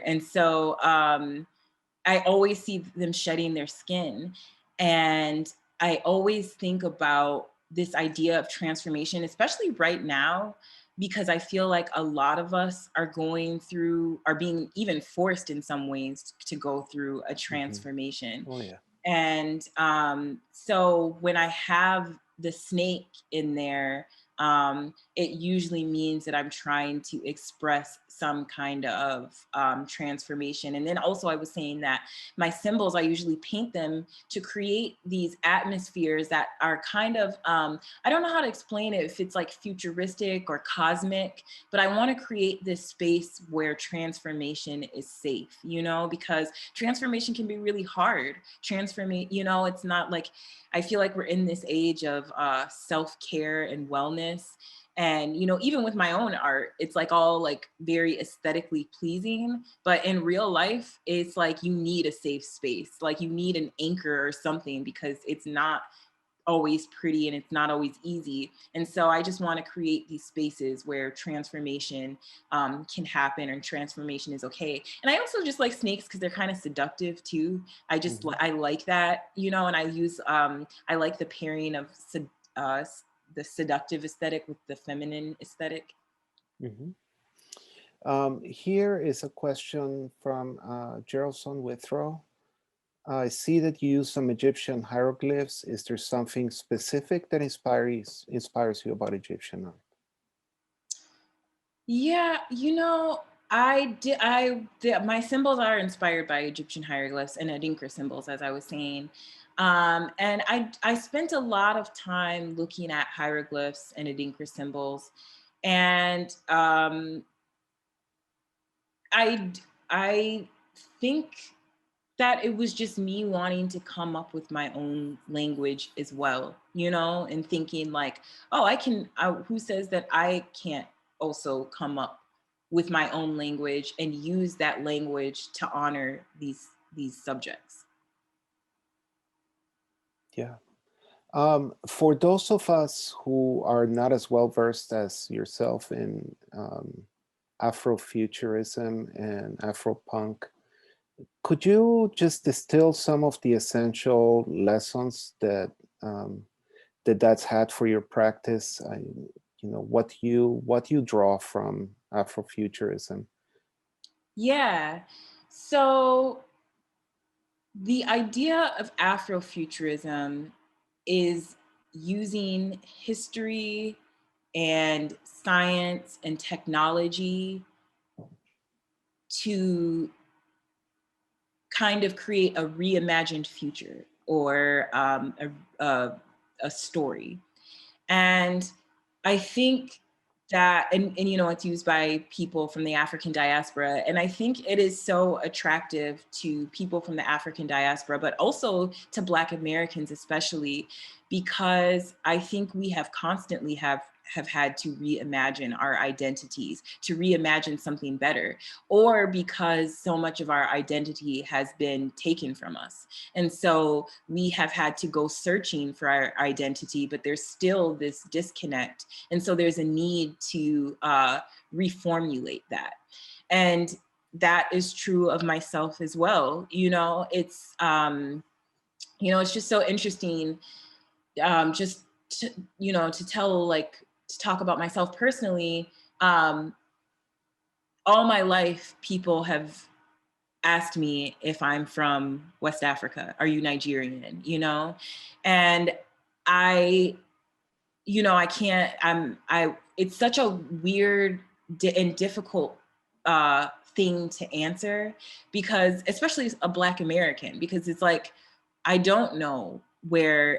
And so I always see them shedding their skin. And I always think about this idea of transformation, especially right now, because I feel like a lot of us are being even forced in some ways to go through a Hmm. transformation. Oh yeah. And so when I have the snake in there, it usually means that I'm trying to express some kind of transformation. And then also I was saying that my symbols, I usually paint them to create these atmospheres that are kind of, I don't know how to explain it, if it's like futuristic or cosmic, but I want to create this space where transformation is safe, you know, because transformation can be really hard. You know, it's not like, I feel like we're in this age of self-care and wellness. And, you know, even with my own art, it's like all like very aesthetically pleasing, but in real life, it's like you need a safe space. Like you need an anchor or something, because it's not always pretty and it's not always easy. And so I just want to create these spaces where transformation can happen and transformation is okay. And I also just like snakes because they're kind of seductive too. I like that, you know, and I use, I like the pairing of uh, the seductive aesthetic with the feminine aesthetic. Here is a question from Geraldson Withrow. I see that you use some Egyptian hieroglyphs. Is there something specific that inspires you about Egyptian art? Yeah, you know, my symbols are inspired by Egyptian hieroglyphs and Adinkra symbols, as I was saying. And I spent a lot of time looking at hieroglyphs and Adinkra symbols. And I, I think that it was just me wanting to come up with my own language as well, you know, and thinking like, oh, who says that I can't also come up with my own language and use that language to honor these subjects. Yeah. For those of us who are not as well versed as yourself in Afrofuturism and Afropunk, could you just distill some of the essential lessons that that's had for your practice? You know, what you draw from Afrofuturism. Yeah. So the idea of Afrofuturism is using history and science and technology to kind of create a reimagined future or a story. And I think that, and you know, it's used by people from the African diaspora. And I think it is so attractive to people from the African diaspora, but also to Black Americans, especially because I think we have constantly have had to reimagine our identities, to reimagine something better, or because so much of our identity has been taken from us. And so we have had to go searching for our identity, but there's still this disconnect. And so there's a need to reformulate that. And that is true of myself as well. You know, it's just so interesting, just to, you know, to talk about myself personally. All my life, people have asked me if I'm from West Africa. Are you Nigerian? You know, and I, you know, I can't. It's such a weird and difficult thing to answer, because especially a Black American, because it's like I don't know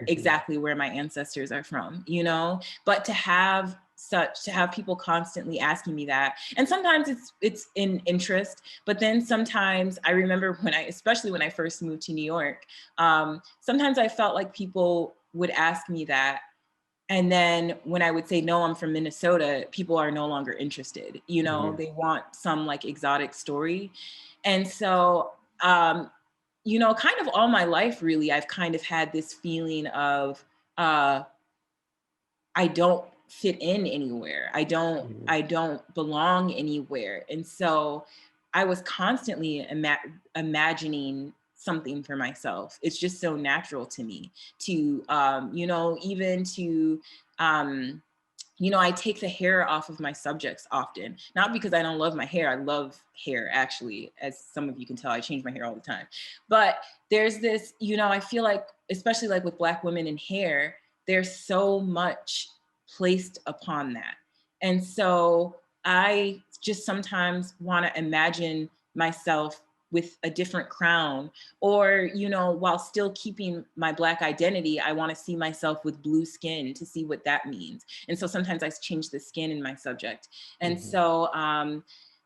exactly where my ancestors are from, you know, but to have people constantly asking me that. And sometimes it's in interest, but then sometimes I remember especially when I first moved to New York, sometimes I felt like people would ask me that. And then when I would say, no, I'm from Minnesota, people are no longer interested. You know, they want some like exotic story. And so, you know, kind of all my life, really, I've kind of had this feeling of, I don't fit in anywhere. I don't belong anywhere. And so I was constantly imagining something for myself. It's just so natural to me to, you know, even to, you know, I take the hair off of my subjects often, not because I don't love my hair. I love hair, actually. As some of you can tell, I change my hair all the time. But there's this, you know, I feel like, especially like with Black women in hair, there's so much placed upon that. And so I just sometimes want to imagine myself with a different crown, or, you know, while still keeping my Black identity, I want to see myself with blue skin to see what that means. And so sometimes I change the skin in my subject. And so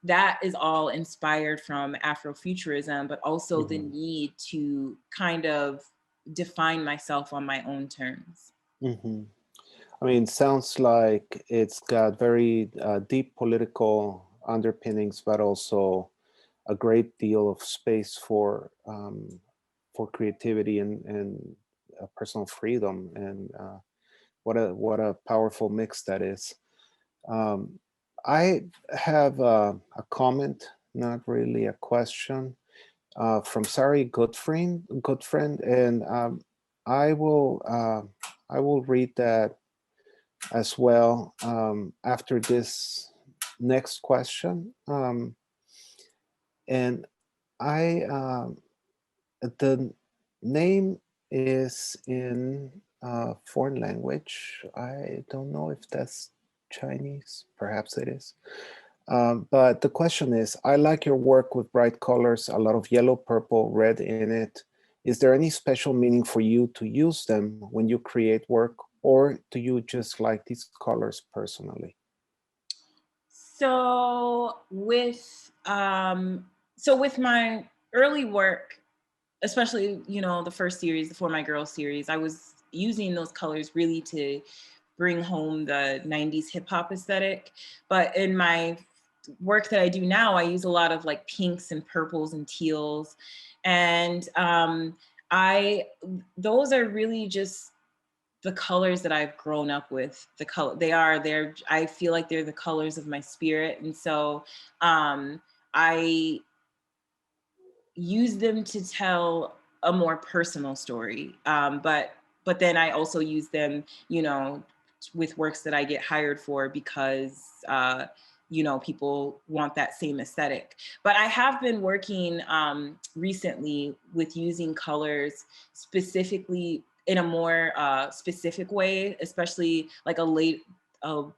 that is all inspired from Afrofuturism, but also the need to kind of define myself on my own terms. I mean, sounds like it's got very deep political underpinnings, but also a great deal of space for creativity and personal freedom. And what a powerful mix that is. I have a comment, not really a question, from Sari Goodfriend, and I will read that as well after this next question. And the name is in foreign language. I don't know if that's Chinese, perhaps it is. But the question is, I like your work with bright colors, a lot of yellow, purple, red in it. Is there any special meaning for you to use them when you create work, or do you just like these colors personally? So with my early work, especially, you know, the first series, the For My Girls series, I was using those colors really to bring home the 90s hip hop aesthetic. But in my work that I do now, I use a lot of like pinks and purples and teals. And those are really just the colors that I've grown up with. I feel like they're the colors of my spirit. And so I use them to tell a more personal story. But then I also use them, you know, with works that I get hired for because, you know, people want that same aesthetic. But I have been working recently with using colors specifically in a more specific way, especially like a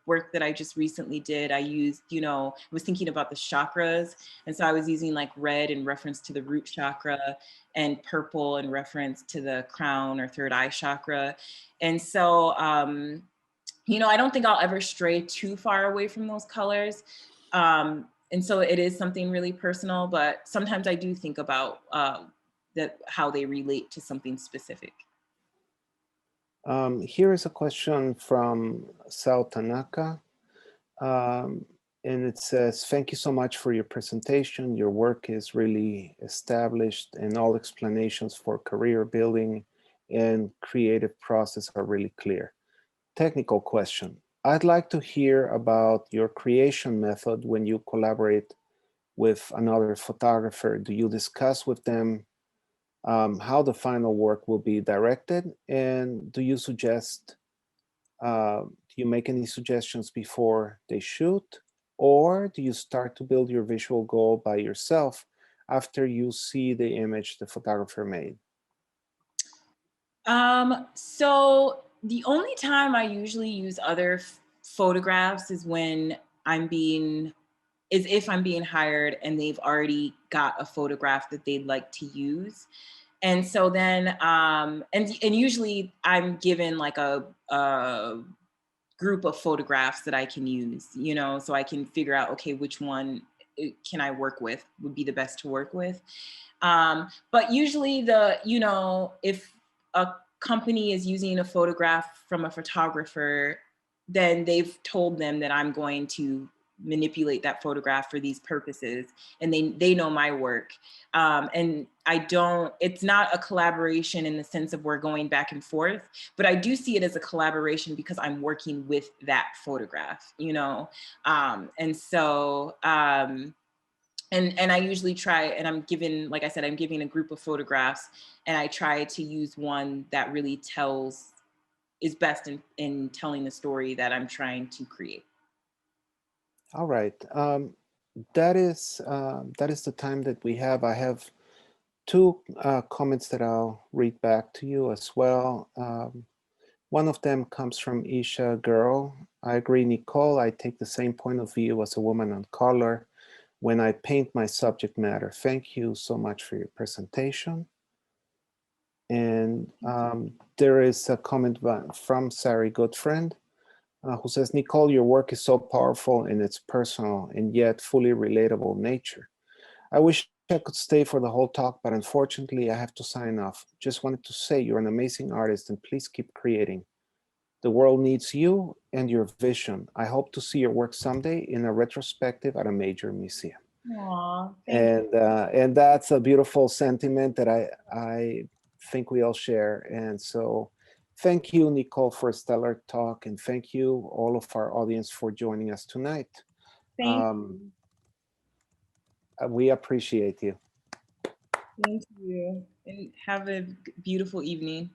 work that I just recently did. I used, you know, I was thinking about the chakras. And so I was using like red in reference to the root chakra and purple in reference to the crown or third eye chakra. And so, you know, I don't think I'll ever stray too far away from those colors. And so it is something really personal, but sometimes I do think about how they relate to something specific. Here is a question from Sao Tanaka. And it says, thank you so much for your presentation. Your work is really established and all explanations for career building and creative process are really clear. Technical question. I'd like to hear about your creation method when you collaborate with another photographer. Do you discuss with them how the final work will be directed? And do you suggest, do you make any suggestions before they shoot? Or do you start to build your visual goal by yourself after you see the image the photographer made? So the only time I usually use other photographs is when if I'm being hired and they've already got a photograph that they'd like to use. And so then, and usually I'm given like a group of photographs that I can use, you know, so I can figure out, okay, which one can I work with, would be the best to work with. But usually you know, if a company is using a photograph from a photographer, then they've told them that I'm going to manipulate that photograph for these purposes, and they know my work. And it's not a collaboration in the sense of we're going back and forth, but I do see it as a collaboration because I'm working with that photograph, you know? And so, and I usually try, and I'm given, like I said, I'm giving a group of photographs, and I try to use one that really is best in telling the story that I'm trying to create. All right. That is the time that we have. I have two comments that I'll read back to you as well. One of them comes from Isha Girl. I agree, Nichole. I take the same point of view as a woman of color when I paint my subject matter. Thank you so much for your presentation. And there is a comment from Sari Goodfriend, who says, Nichole, your work is so powerful in its personal and yet fully relatable nature. I wish I could stay for the whole talk, but unfortunately I have to sign off. Just wanted to say you're an amazing artist and please keep creating. The world needs you and your vision. I hope to see your work someday in a retrospective at a major museum. Aw, thank you. And that's a beautiful sentiment that I think we all share. And so thank you, Nichole, for a stellar talk. And thank you, all of our audience, for joining us tonight. Thank We appreciate you. Thank you. And have a beautiful evening.